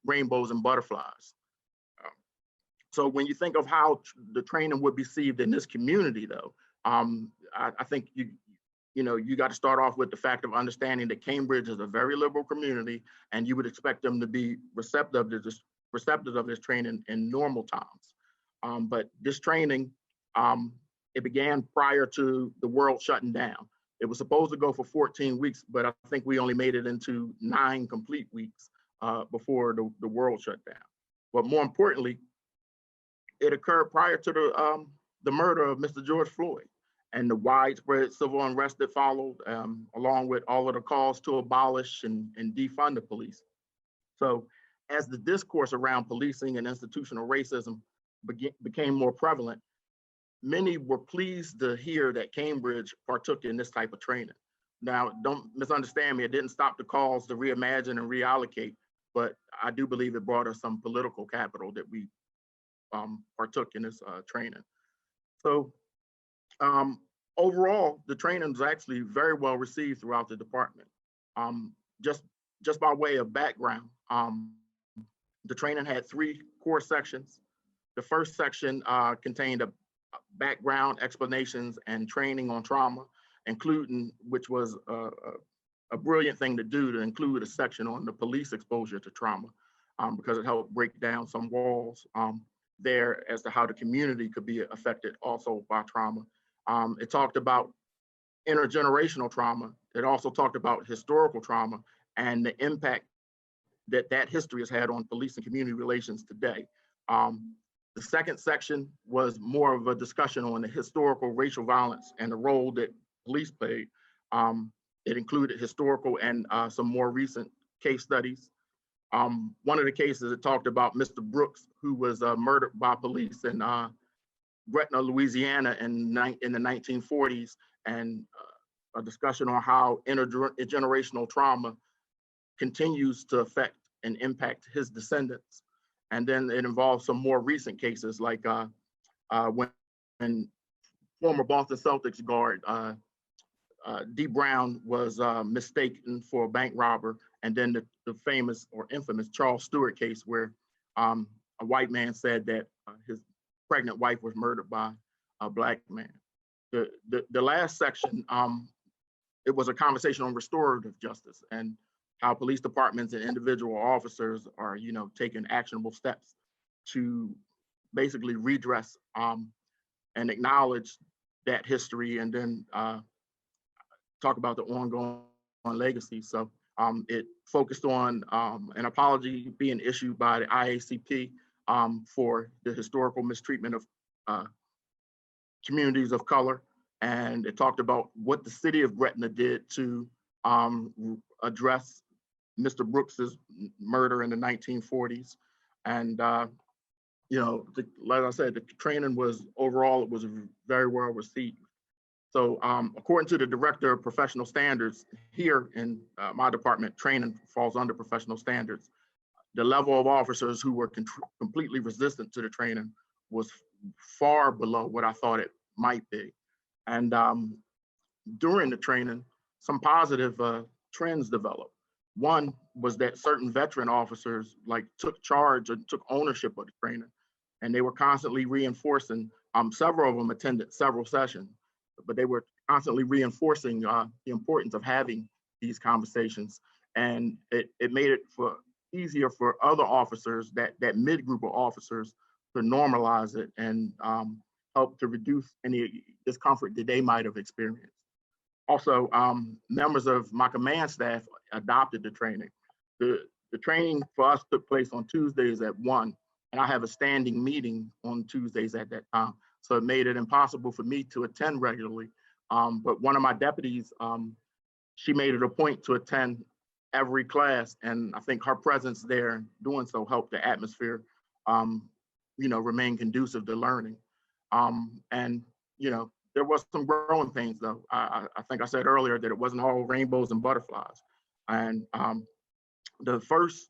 rainbows and butterflies. So when you think of how the training would be received in this community, though, I think you got to start off with the fact of understanding that Cambridge is a very liberal community, and you would expect them to be receptive of this training in normal times. But this training, it began prior to the world shutting down. It was supposed to go for 14 weeks, but I think we only made it into 9 complete weeks before the world shut down. But more importantly, it occurred prior to the murder of Mr. George Floyd and the widespread civil unrest that followed, along with all of the calls to abolish and defund the police. So as the discourse around policing and institutional racism became more prevalent, many were pleased to hear that Cambridge partook in this type of training. Now, don't misunderstand me, it didn't stop the calls to reimagine and reallocate, but I do believe it brought us some political capital that we partook in this training. So overall, the training was actually very well received throughout the department. Just by way of background, the training had 3 core sections. The first section contained a background, explanations, and training on trauma, including, which was a brilliant thing to do, to include a section on the police exposure to trauma, because it helped break down some walls there as to how the community could be affected also by trauma. It talked about intergenerational trauma. It also talked about historical trauma and the impact that history has had on police and community relations today. The second section was more of a discussion on the historical racial violence and the role that police played. It included historical and some more recent case studies. One of the cases it talked about Mr. Brooks, who was murdered by police in Gretna, Louisiana in the 1940s, and a discussion on how intergenerational trauma continues to affect and impact his descendants. And then it involves some more recent cases, like when former Boston Celtics guard D. Brown was mistaken for a bank robber, and then the famous or infamous Charles Stewart case, where a white man said that his pregnant wife was murdered by a Black man. The last section, it was a conversation on restorative justice and how police departments and individual officers are, taking actionable steps to basically redress and acknowledge that history, and then talk about the ongoing legacy. So it focused on an apology being issued by the IACP for the historical mistreatment of communities of color. And it talked about what the city of Gretna did to address Mr. Brooks's murder in the 1940s. And, like I said, the training was overall, it was very well received. So according to the Director of Professional Standards here in my department, training falls under professional standards. The level of officers who were completely resistant to the training was far below what I thought it might be. And during the training, some positive trends developed. One was that certain veteran officers took charge and took ownership of the training, and they were constantly reinforcing. Several of them attended several sessions, but they were constantly reinforcing the importance of having these conversations. And it made it easier for other officers, that mid-group of officers, to normalize it and help to reduce any discomfort that they might have experienced. Also, members of my command staff adopted the training. The training for us took place on Tuesdays at 1, and I have a standing meeting on Tuesdays at that time. So it made it impossible for me to attend regularly. But one of my deputies, she made it a point to attend every class, and I think her presence there doing so helped the atmosphere, remain conducive to learning. And there was some growing pains, though. I think I said earlier that it wasn't all rainbows and butterflies. And the first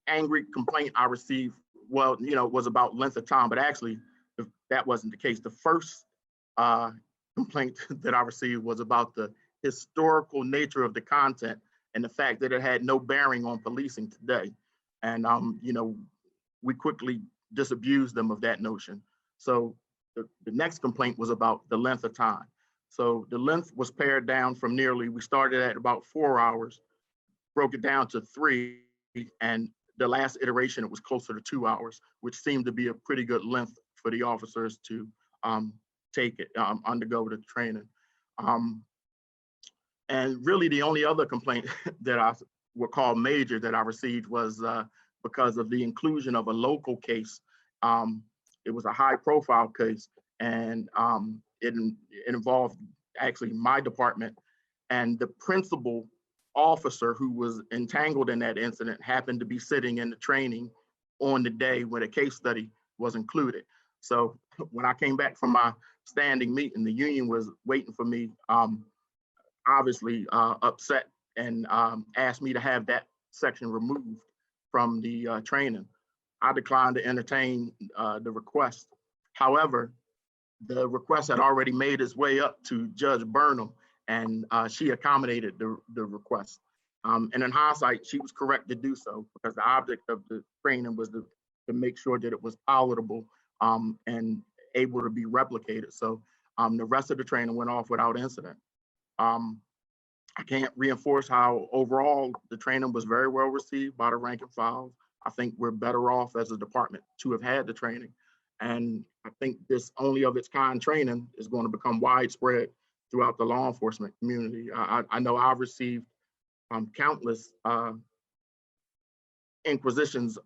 angry complaint I received, was about length of time, but actually that wasn't the case. The first complaint that I received was about the historical nature of the content and the fact that it had no bearing on policing today. And, we quickly disabused them of that notion. So the next complaint was about the length of time. So the length was pared down from we started at about 4 hours, broke it down to 3, and the last iteration, it was closer to 2 hours, which seemed to be a pretty good length for the officers to take it, undergo the training. And really the only other complaint that I would call major that I received was because of the inclusion of a local case. It was a high profile case, and it involved actually my department, and the principal officer who was entangled in that incident happened to be sitting in the training on the day when a case study was included. So when I came back from my standing meeting, the union was waiting for me, obviously upset, and asked me to have that section removed from the training. I declined to entertain the request. However, the request had already made its way up to Judge Burnham, and she accommodated the request. And in hindsight, she was correct to do so, because the object of the training was to make sure that it was palatable and able to be replicated. So the rest of the training went off without incident. I can't reinforce how overall the training was very well received by the rank and file. I think we're better off as a department to have had the training. And I think this only of its kind training is going to become widespread throughout the law enforcement community. I know I've received countless inquisitions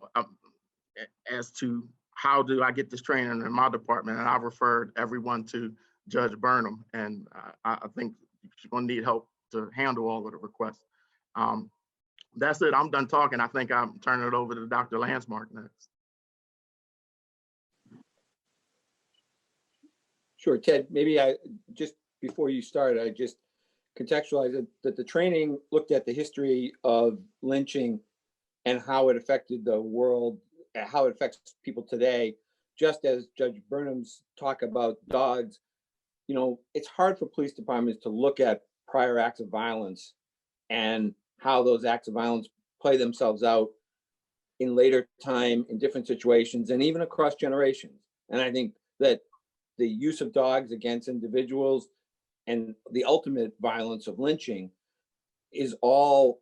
as to how do I get this training in my department, and I've referred everyone to Judge Burnham, and I think she's going to need help to handle all of the requests. That's it. I'm done talking. I think I'm turning it over to Dr. Landsmark next. Sure, Ted, maybe just before you start, I just contextualize that the training looked at the history of lynching and how it affected the world, how it affects people today. Just as Judge Burnham's talk about dogs, you know, it's hard for police departments to look at prior acts of violence and how those acts of violence play themselves out in later time, in different situations, and even across generations. And I think that the use of dogs against individuals and the ultimate violence of lynching is all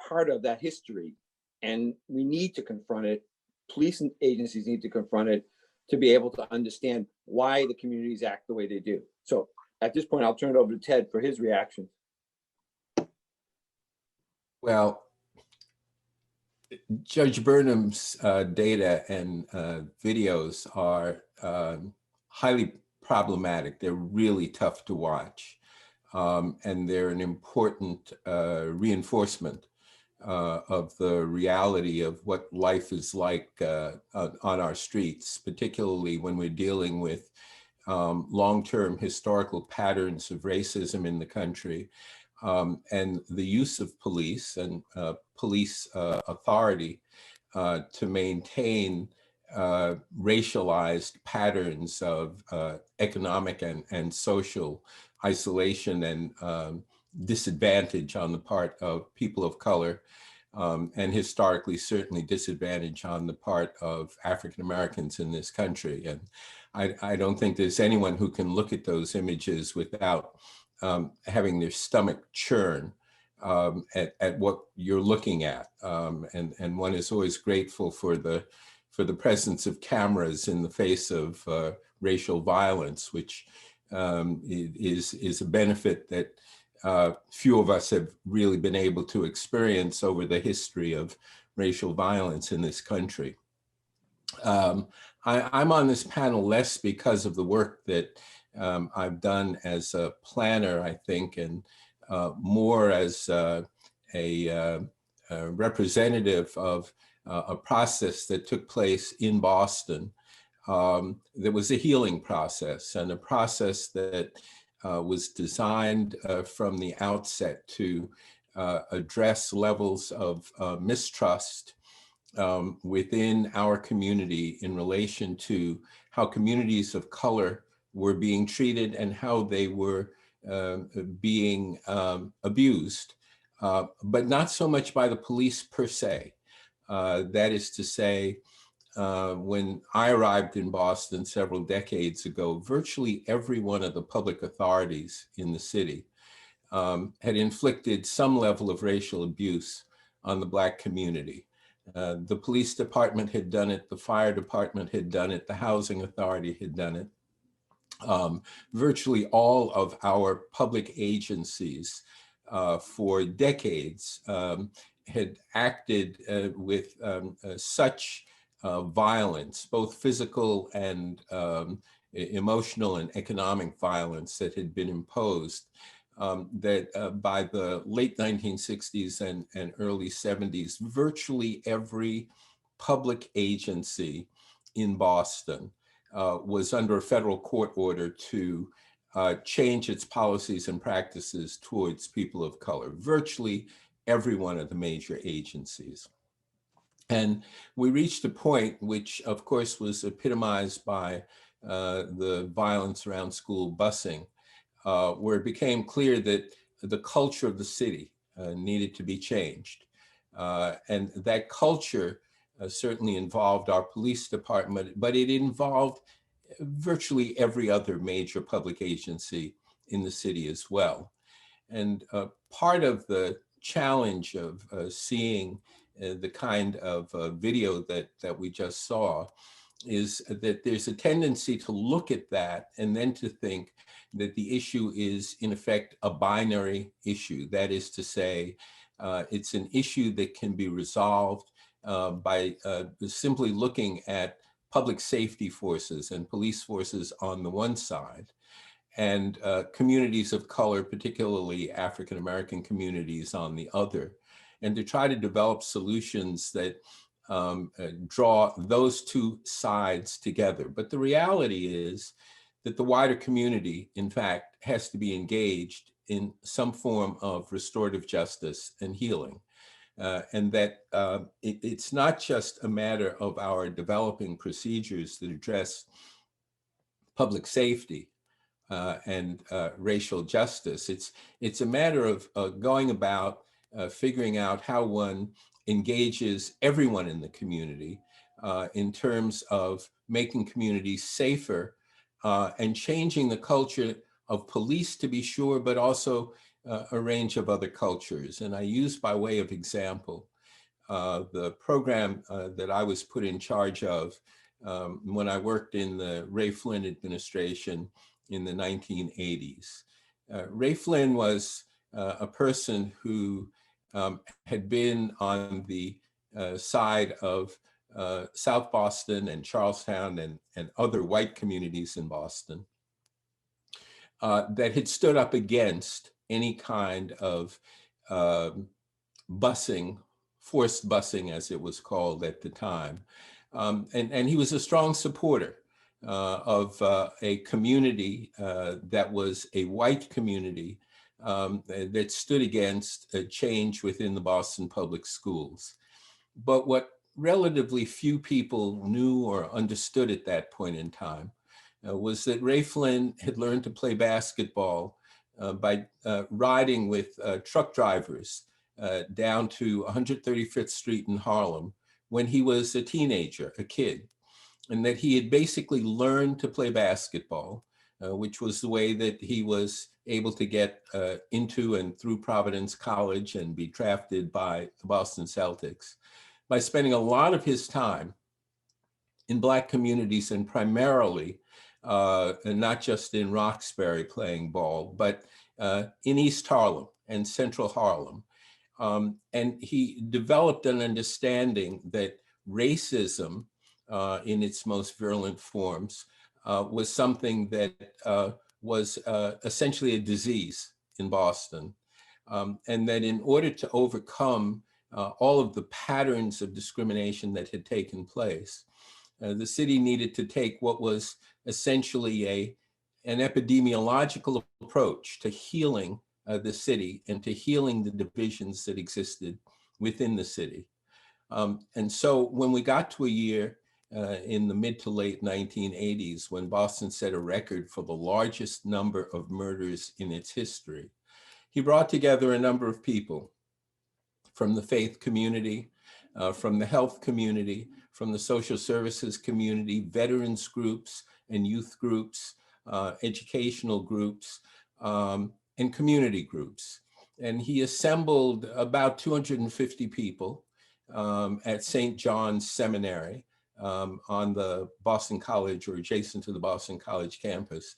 part of that history. And we need to confront it. Police agencies need to confront it to be able to understand why the communities act the way they do. So at this point, I'll turn it over to Ted for his reaction. Well, Judge Burnham's data and videos are highly problematic. They're really tough to watch. And they're an important reinforcement of the reality of what life is like on our streets, particularly when we're dealing with long-term historical patterns of racism in the country, and the use of police and police authority to maintain racialized patterns of economic and social isolation and disadvantage on the part of people of color, and historically certainly disadvantage on the part of African Americans in this country. And I don't think there's anyone who can look at those images without having their stomach churn at what you're looking at. And one is always grateful for the presence of cameras in the face of racial violence, which is a benefit that few of us have really been able to experience over the history of racial violence in this country. I'm on this panel less because of the work that I've done as a planner, I think, and more as a representative of a process that took place in Boston. There was a healing process, and a process that was designed from the outset to address levels of mistrust within our community in relation to how communities of color were being treated and how they were being abused, but not so much by the police per se. That is to say, when I arrived in Boston several decades ago, virtually every one of the public authorities in the city had inflicted some level of racial abuse on the Black community. The police department had done it, the fire department had done it, the housing authority had done it. Virtually all of our public agencies for decades had acted with such violence, both physical and emotional and economic violence that had been imposed, that by the late 1960s and early 70s, virtually every public agency in Boston was under a federal court order to change its policies and practices towards people of color, virtually every one of the major agencies. And we reached a point which, of course, was epitomized by the violence around school busing, where it became clear that the culture of the city needed to be changed. And that culture certainly involved our police department, but it involved virtually every other major public agency in the city as well. And part of the challenge of seeing the kind of video that we just saw is that there's a tendency to look at that and then to think that the issue is in effect a binary issue. That is to say, it's an issue that can be resolved by simply looking at public safety forces and police forces on the one side, and communities of color, particularly African-American communities, on the other. and to try to develop solutions that draw those two sides together. But the reality is that the wider community, in fact, has to be engaged in some form of restorative justice and healing. And that it's not just a matter of our developing procedures that address public safety and racial justice. It's a matter of going about figuring out how one engages everyone in the community in terms of making communities safer and changing the culture of police, to be sure, but also a range of other cultures. And I use, by way of example, the program that I was put in charge of when I worked in the Ray Flynn administration in the 1980s. Ray Flynn was a person who had been on the side of South Boston and Charlestown and other white communities in Boston that had stood up against any kind of busing, forced busing as it was called at the time. And he was a strong supporter of a community that was a white community that stood against a change within the Boston public schools. But what relatively few people knew or understood at that point in time was that Ray Flynn had learned to play basketball by riding with truck drivers down to 135th Street in Harlem when he was a teenager, a kid, and that he had basically learned to play basketball, which was the way that he was able to get into and through Providence College and be drafted by the Boston Celtics, by spending a lot of his time in Black communities and primarily, and not just in Roxbury playing ball, but in East Harlem and Central Harlem. And he developed an understanding that racism in its most virulent forms was something that was essentially a disease in Boston. And that in order to overcome all of the patterns of discrimination that had taken place, the city needed to take what was essentially an epidemiological approach to healing the city and to healing the divisions that existed within the city. And so when we got to a year in the mid to late 1980s, when Boston set a record for the largest number of murders in its history, he brought together a number of people from the faith community, from the health community, from the social services community, veterans groups and youth groups, educational groups, and community groups. And he assembled about 250 people at St. John's Seminary on the Boston College or adjacent to the Boston College campus,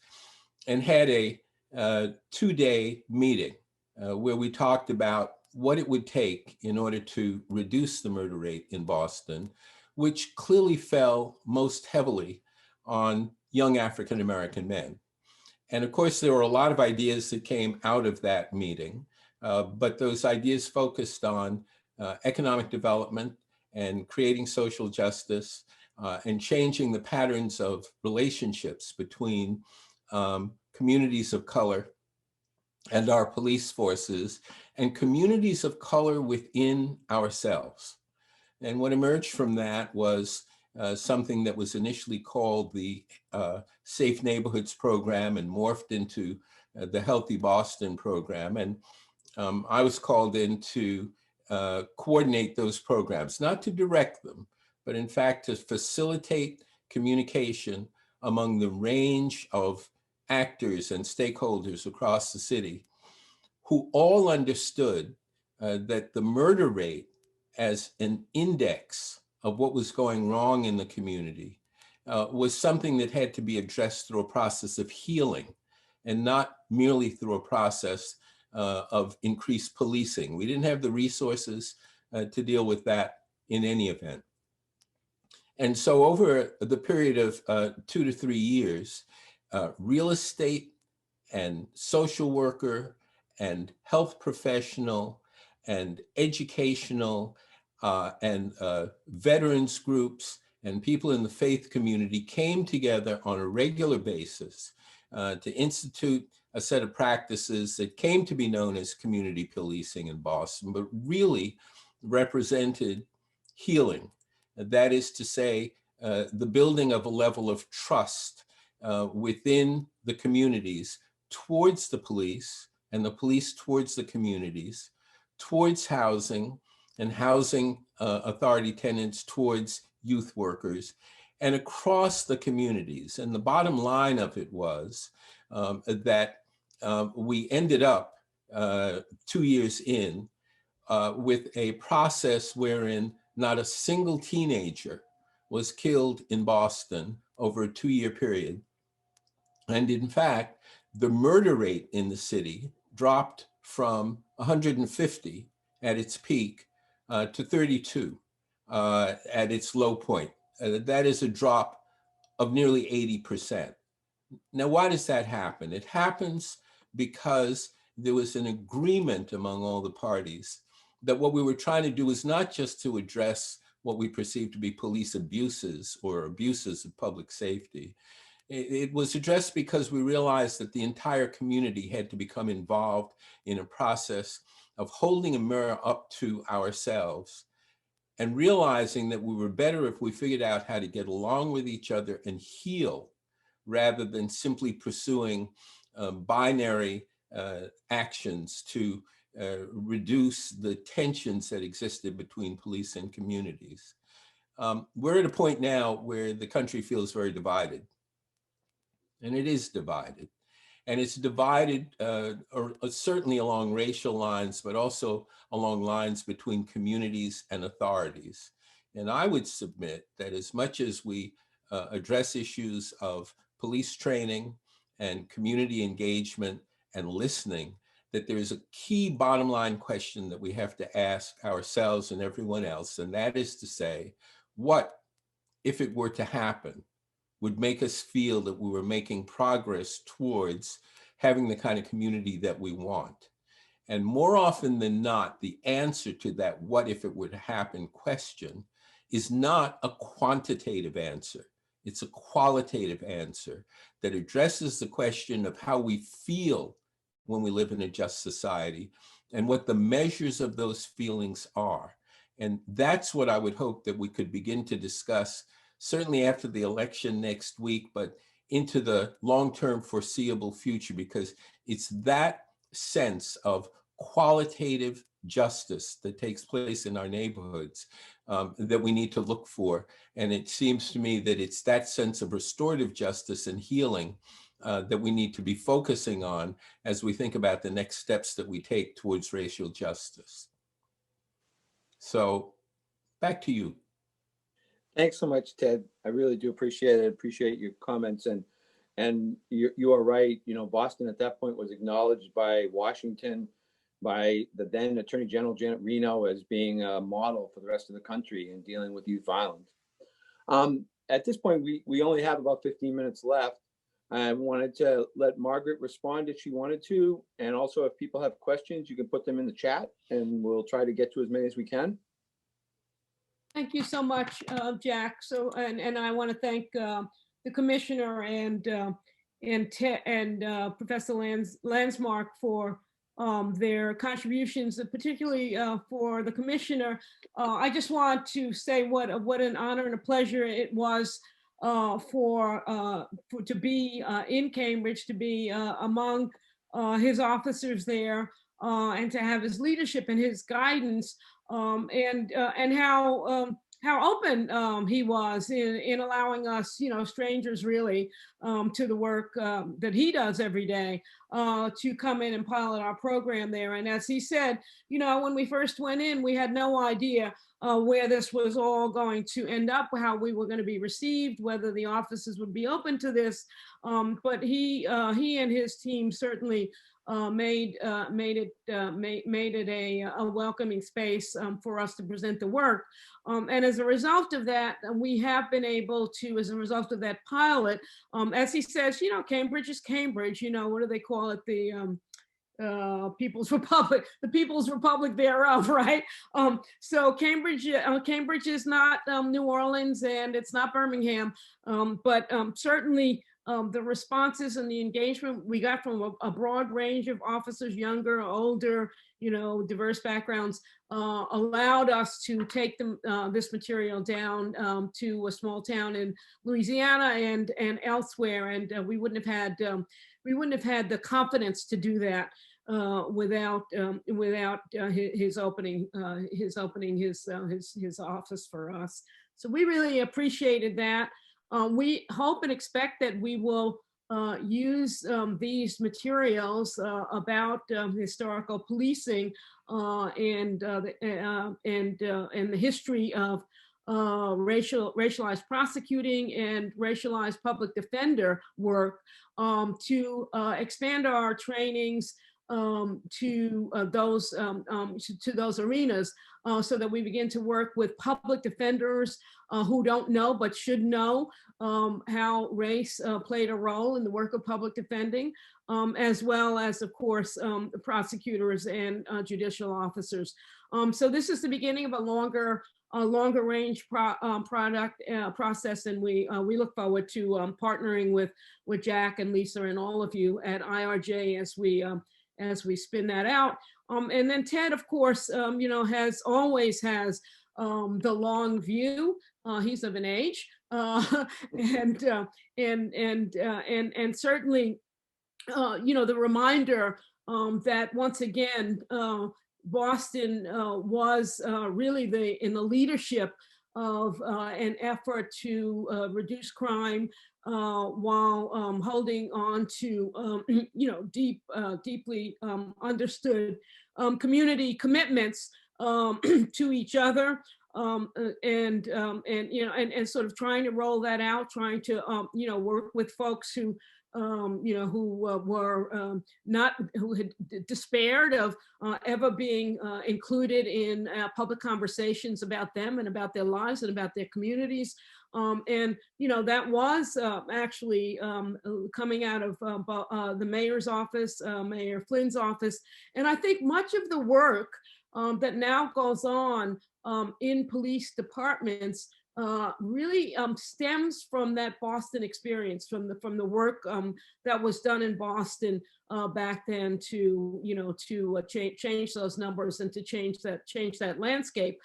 and had a 2-day meeting where we talked about what it would take in order to reduce the murder rate in Boston, which clearly fell most heavily on young African-American men. And of course, there were a lot of ideas that came out of that meeting, but those ideas focused on economic development and creating social justice and changing the patterns of relationships between communities of color and our police forces and communities of color within ourselves. And what emerged from that was something that was initially called the Safe Neighborhoods Program and morphed into the Healthy Boston Program. And I was called in to coordinate those programs, not to direct them, but in fact to facilitate communication among the range of actors and stakeholders across the city who all understood that the murder rate as an index of what was going wrong in the community was something that had to be addressed through a process of healing and not merely through a process of increased policing. We didn't have the resources to deal with that in any event. And so over the period of 2 to 3 years, real estate and social worker and health professional and educational and veterans groups and people in the faith community came together on a regular basis to institute a set of practices that came to be known as community policing in Boston, but really represented healing. That is to say, the building of a level of trust within the communities towards the police and the police towards the communities, towards housing and housing authority tenants towards youth workers, and across the communities. And the bottom line of it was that we ended up 2 years in with a process wherein not a single teenager was killed in Boston over a 2-year period. And in fact, the murder rate in the city dropped from 150 at its peak to 32 at its low point. That is a drop of nearly 80%. Now, why does that happen? It happens because there was an agreement among all the parties that what we were trying to do was not just to address what we perceive to be police abuses or abuses of public safety. It was addressed because we realized that the entire community had to become involved in a process of holding a mirror up to ourselves and realizing that we were better if we figured out how to get along with each other and heal rather than simply pursuing binary actions to reduce the tensions that existed between police and communities. We're at a point now where the country feels very divided. And it is divided. And it's divided or certainly along racial lines, but also along lines between communities and authorities. And I would submit that as much as we address issues of police training and community engagement and listening, that there is a key bottom line question that we have to ask ourselves and everyone else. And that is to say, what, if it were to happen, would make us feel that we were making progress towards having the kind of community that we want? And more often than not, the answer to that what if it were to happen question is not a quantitative answer. It's a qualitative answer that addresses the question of how we feel when we live in a just society and what the measures of those feelings are. And that's what I would hope that we could begin to discuss, certainly after the election next week, but into the long-term foreseeable future, because it's that sense of qualitative justice that takes place in our neighborhoods that we need to look for. And it seems to me that it's that sense of restorative justice and healing that we need to be focusing on as we think about the next steps that we take towards racial justice. So back to you. Thanks so much, Ted. I really do appreciate it. Appreciate your comments. And you are right. You know, Boston at that point was acknowledged by Washington, by the then Attorney General Janet Reno, as being a model for the rest of the country in dealing with youth violence. At this point, we only have about 15 minutes left. I wanted to let Margaret respond if she wanted to. And also, if people have questions, you can put them in the chat and we'll try to get to as many as we can. Thank you so much, Jack. So, and I want to thank the commissioner and Professor Landsmark for their contributions, particularly for the commissioner. I just want to say what an honor and a pleasure it was to be in Cambridge, to be among his officers there, and to have his leadership and his guidance, and how open he was in allowing us, you know, strangers really, to the work that he does every day, to come in and pilot our program there. And as he said, you know, when we first went in, we had no idea where this was all going to end up, how we were going to be received, whether the offices would be open to this. But he and his team certainly made it a welcoming space for us to present the work. And as a result of that, we have been able to, as a result of that pilot, as he says, you know, Cambridge is Cambridge, you know, what do they call it? People's Republic, the People's Republic thereof, right? So Cambridge is not New Orleans, and it's not Birmingham, but certainly the responses and the engagement we got from a broad range of officers, younger, older, diverse backgrounds, allowed us to take this material down to a small town in Louisiana and elsewhere, and we wouldn't have had the confidence to do that without his opening his office for us. So we really appreciated that. We hope and expect that we will use these materials about historical policing and the history of racialized prosecuting and racialized public defender work to expand our trainings to those arenas, so that we begin to work with public defenders who don't know but should know how race played a role in the work of public defending, as well as, of course, prosecutors and judicial officers. So this is the beginning of a longer range process, and we look forward to partnering with Jack and Lisa and all of you at IRJ as we spin that out. And then Ted, of course, always has the long view. He's of an age, and certainly, the reminder that once again, Boston was really in the leadership of an effort to reduce crime while holding on to deeply understood community commitments to each other, and sort of trying to roll that out, trying to work with folks who who had despaired of ever being included in public conversations about them and about their lives and about their communities. And that was actually coming out of the mayor's office, Mayor Flynn's office. And I think much of the work that now goes on in police departments really stems from that Boston experience, from the work that was done in Boston back then to change those numbers and to change that landscape.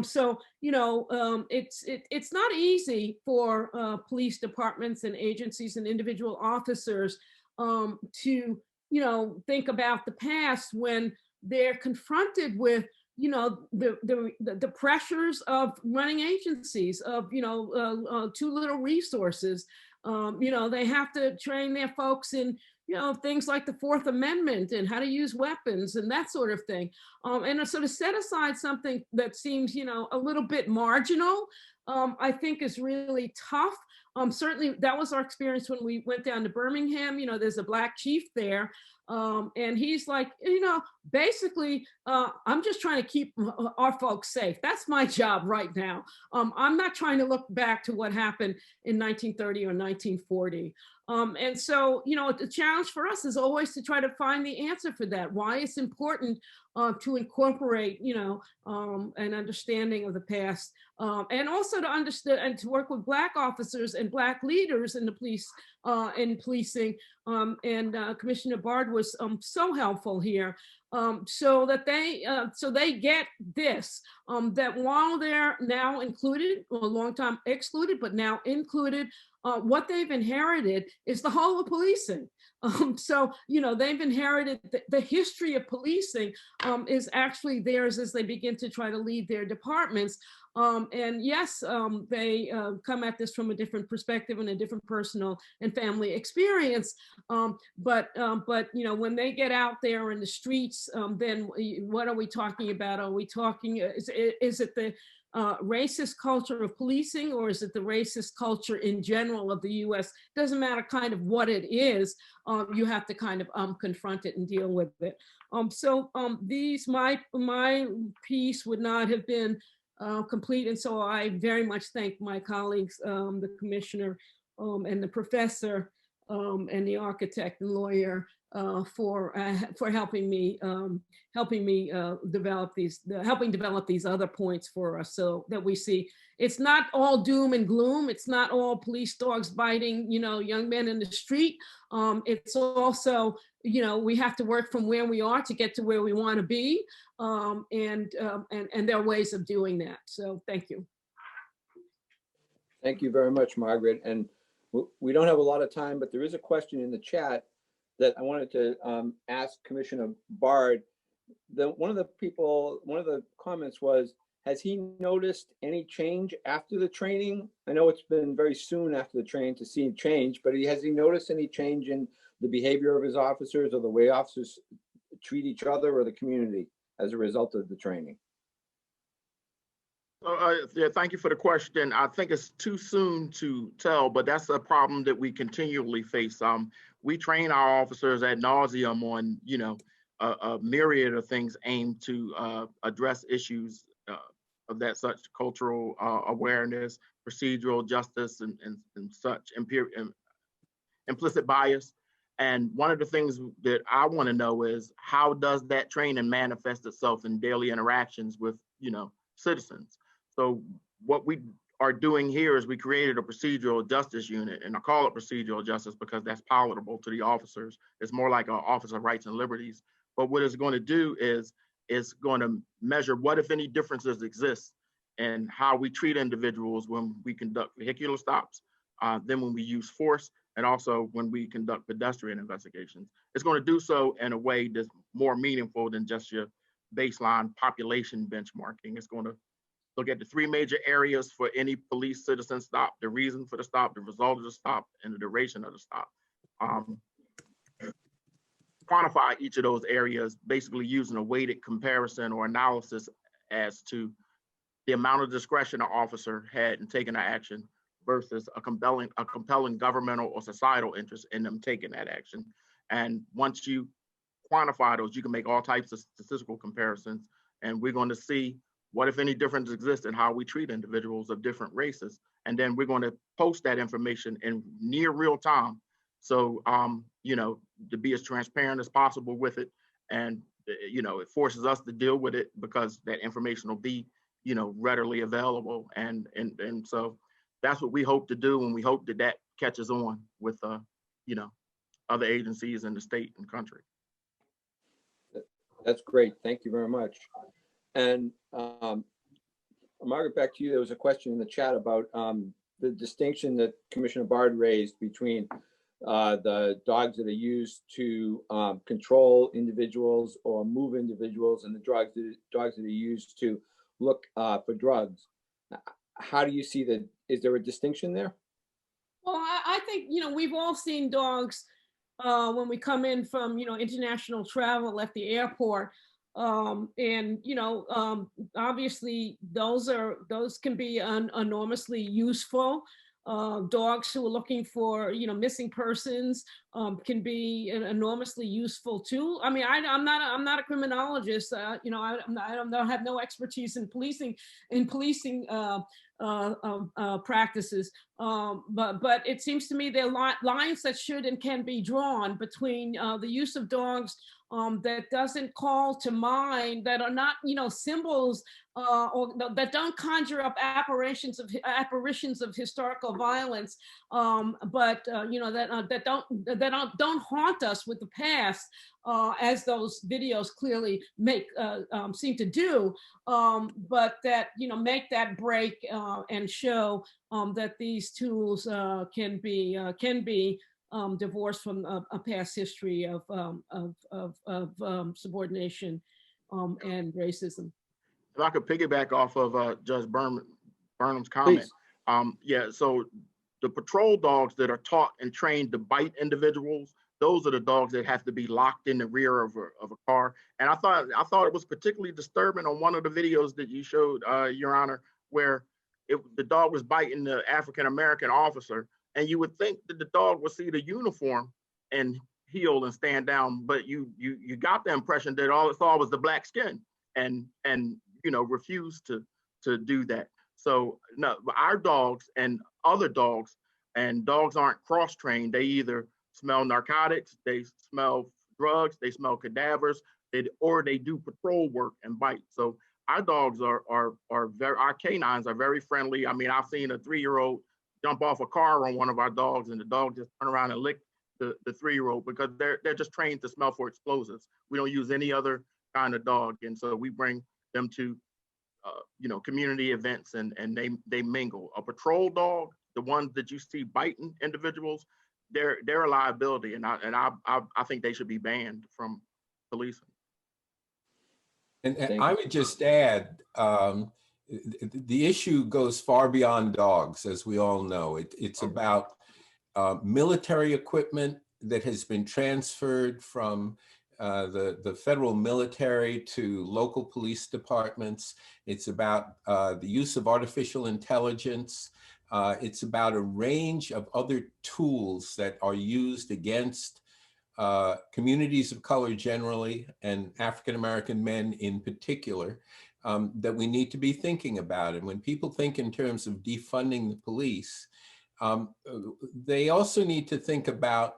So it's not easy for police departments and agencies and individual officers to think about the past when they're confronted with the pressures of running agencies, of too little resources. They have to train their folks in things like the Fourth Amendment and how to use weapons and that sort of thing, and sort of set aside something that seems a little bit marginal, I think is really tough. Certainly that was our experience when we went down to Birmingham. There's a Black chief there, and he's like, basically, I'm just trying to keep our folks safe. That's my job right now. I'm not trying to look back to what happened in 1930 or 1940. And so, the challenge for us is always to try to find the answer for that, why it's important to incorporate, an understanding of the past, and also to understand and to work with Black officers and Black leaders in the police, in policing. And Commissioner Bard was so helpful here, so they get this, that while they're now included, or a long time excluded, but now included, what they've inherited is the whole of policing. So, they've inherited the history of policing is actually theirs as they begin to try to lead their departments. And yes, they come at this from a different perspective and a different personal and family experience. But when they get out there in the streets, then what are we talking about? Are we talking, is it the racist culture of policing, or is it the racist culture in general of the US? Doesn't matter kind of what it is, you have to kind of confront it and deal with it. So my piece would not have been complete, and so I very much thank my colleagues, the commissioner and the professor, and the architect and lawyer for helping me develop these other points for us, so that we see it's not all doom and gloom. It's not all police dogs biting, young men in the street. It's also, we have to work from where we are to get to where we want to be, and there are ways of doing that. So thank you. Thank you very much, Margaret. And we don't have a lot of time, but there is a question in the chat that I wanted to ask Commissioner Bard. One of the comments was, has he noticed any change after the training? I know it's been very soon after the training to see change, but has he noticed any change in the behavior of his officers or the way officers treat each other or the community as a result of the training? Yeah, thank you for the question. I think it's too soon to tell, but that's a problem that we continually face. We train our officers ad nauseum on, a myriad of things aimed to address issues of that such cultural awareness, procedural justice, and such implicit bias. And one of the things that I want to know is, how does that training manifest itself in daily interactions with, citizens? So what we are doing here is we created a procedural justice unit, and I call it procedural justice because that's palatable to the officers. It's more like an Office of Rights and Liberties. But what it's going to do is it's going to measure what, if any, differences exist in how we treat individuals when we conduct vehicular stops, then when we use force, and also when we conduct pedestrian investigations. It's going to do so in a way that's more meaningful than just your baseline population benchmarking. It's going to look at the three major areas for any police citizen stop: the reason for the stop, the result of the stop, and the duration of the stop. Quantify each of those areas, basically using a weighted comparison or analysis as to the amount of discretion an officer had in taking an action versus a compelling governmental or societal interest in them taking that action. And once you quantify those, you can make all types of statistical comparisons, and we're going to see what, if any, difference exists in how we treat individuals of different races. And then we're going to post that information in near real time. So, to be as transparent as possible with it. And, it forces us to deal with it because that information will be, readily available. And so that's what we hope to do. And we hope that that catches on with, other agencies in the state and country. That's great. Thank you very much. And Margaret, back to you. There was a question in the chat about the distinction that Commissioner Bard raised between the dogs that are used to control individuals or move individuals and the dogs that are used to look for drugs. How do you see that? Is there a distinction there? Well, I think, we've all seen dogs when we come in from, international travel at the airport. Obviously those can be enormously useful. Dogs who are looking for, missing persons can be enormously useful too. I mean, I'm not a criminologist. I don't have no expertise in policing practices. But it seems to me there are lines that should and can be drawn between the use of dogs that doesn't call to mind, that are not, symbols or that don't conjure up apparitions of historical violence, but that don't haunt us with the past, as those videos clearly seem to do, but that make that break and show that these tools can be divorced from a past history of subordination and racism. If I could piggyback off of Judge Burnham's comment. So the patrol dogs that are taught and trained to bite individuals, those are the dogs that have to be locked in the rear of a car. And I thought it was particularly disturbing on one of the videos that you showed, Your Honor, where the dog was biting the African-American officer. And you would think that the dog would see the uniform and heel and stand down, but you got the impression that all it saw was the black skin and refused to do that. So no, our dogs and other dogs, and dogs aren't cross-trained. They either smell narcotics, they smell drugs, they smell cadavers, or they do patrol work and bite. So our dogs our canines are very friendly. I mean, I've seen a 3-year-old jump off a car on one of our dogs, and the dog just turn around and lick the 3-year-old, because they're just trained to smell for explosives. We don't use any other kind of dog, and so we bring them to community events, and they mingle. A patrol dog, the ones that you see biting individuals, they're a liability, and I think they should be banned from policing. And I would just add, the issue goes far beyond dogs, as we all know. It's about military equipment that has been transferred from the federal military to local police departments. It's about the use of artificial intelligence. It's about a range of other tools that are used against communities of color generally, and African-American men in particular, that we need to be thinking about. And when people think in terms of defunding the police, they also need to think about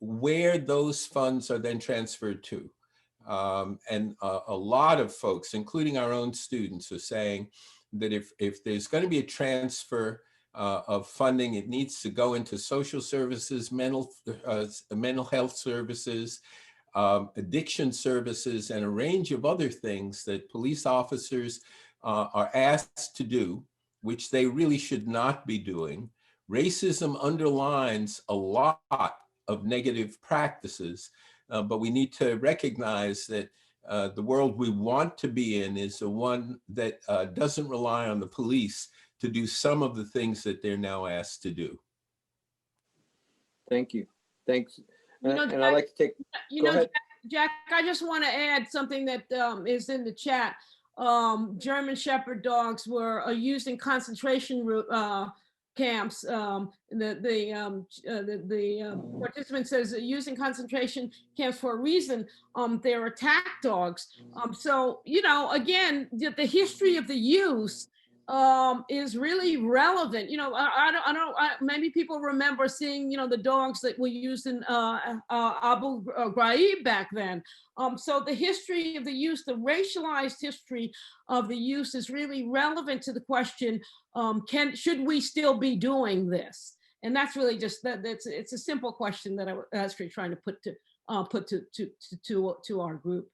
where those funds are then transferred to. And a lot of folks, including our own students, are saying that if there's going to be a transfer of funding, it needs to go into social services, mental health services, addiction services, and a range of other things that police officers are asked to do, which they really should not be doing. Racism underlines a lot of negative practices, but we need to recognize that the world we want to be in is the one that doesn't rely on the police to do some of the things that they're now asked to do. Thank you. Thanks. And Jack, I'd like to take, go ahead. Jack, I just want to add something that is in the chat. German Shepherd dogs were used in concentration camps. The participant says using concentration camps for a reason. They're attack dogs. So, again, the history of the use is really relevant. Maybe people remember seeing, the dogs that were used in Abu Ghraib back then. So the history of the use, the racialized history of the use is really relevant to the question, should we still be doing this? And that's really just, it's a simple question that I was actually trying to put to our group.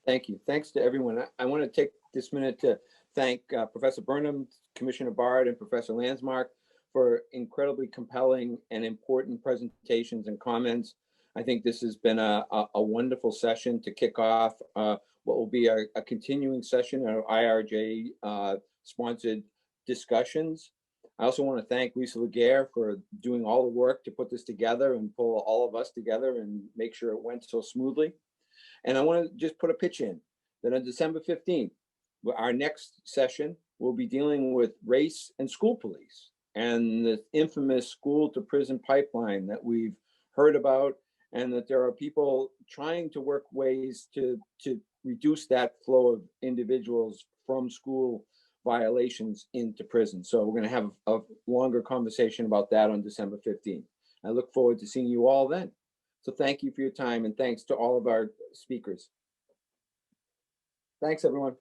Thank you. Thanks to everyone. I want to take this minute to thank Professor Burnham, Commissioner Bard, and Professor Landsmark for incredibly compelling and important presentations and comments. I think this has been a wonderful session to kick off what will be a continuing session of IRJ sponsored discussions. I also want to thank Lisa Laguerre for doing all the work to put this together and pull all of us together and make sure it went so smoothly. And I want to just put a pitch in that on December 15th, our next session will be dealing with race and school police and the infamous school to prison pipeline that we've heard about, and that there are people trying to work ways to reduce that flow of individuals from school violations into prison. So we're going to have a longer conversation about that on December 15th. I look forward to seeing you all then. So thank you for your time, and thanks to all of our speakers. Thanks, everyone.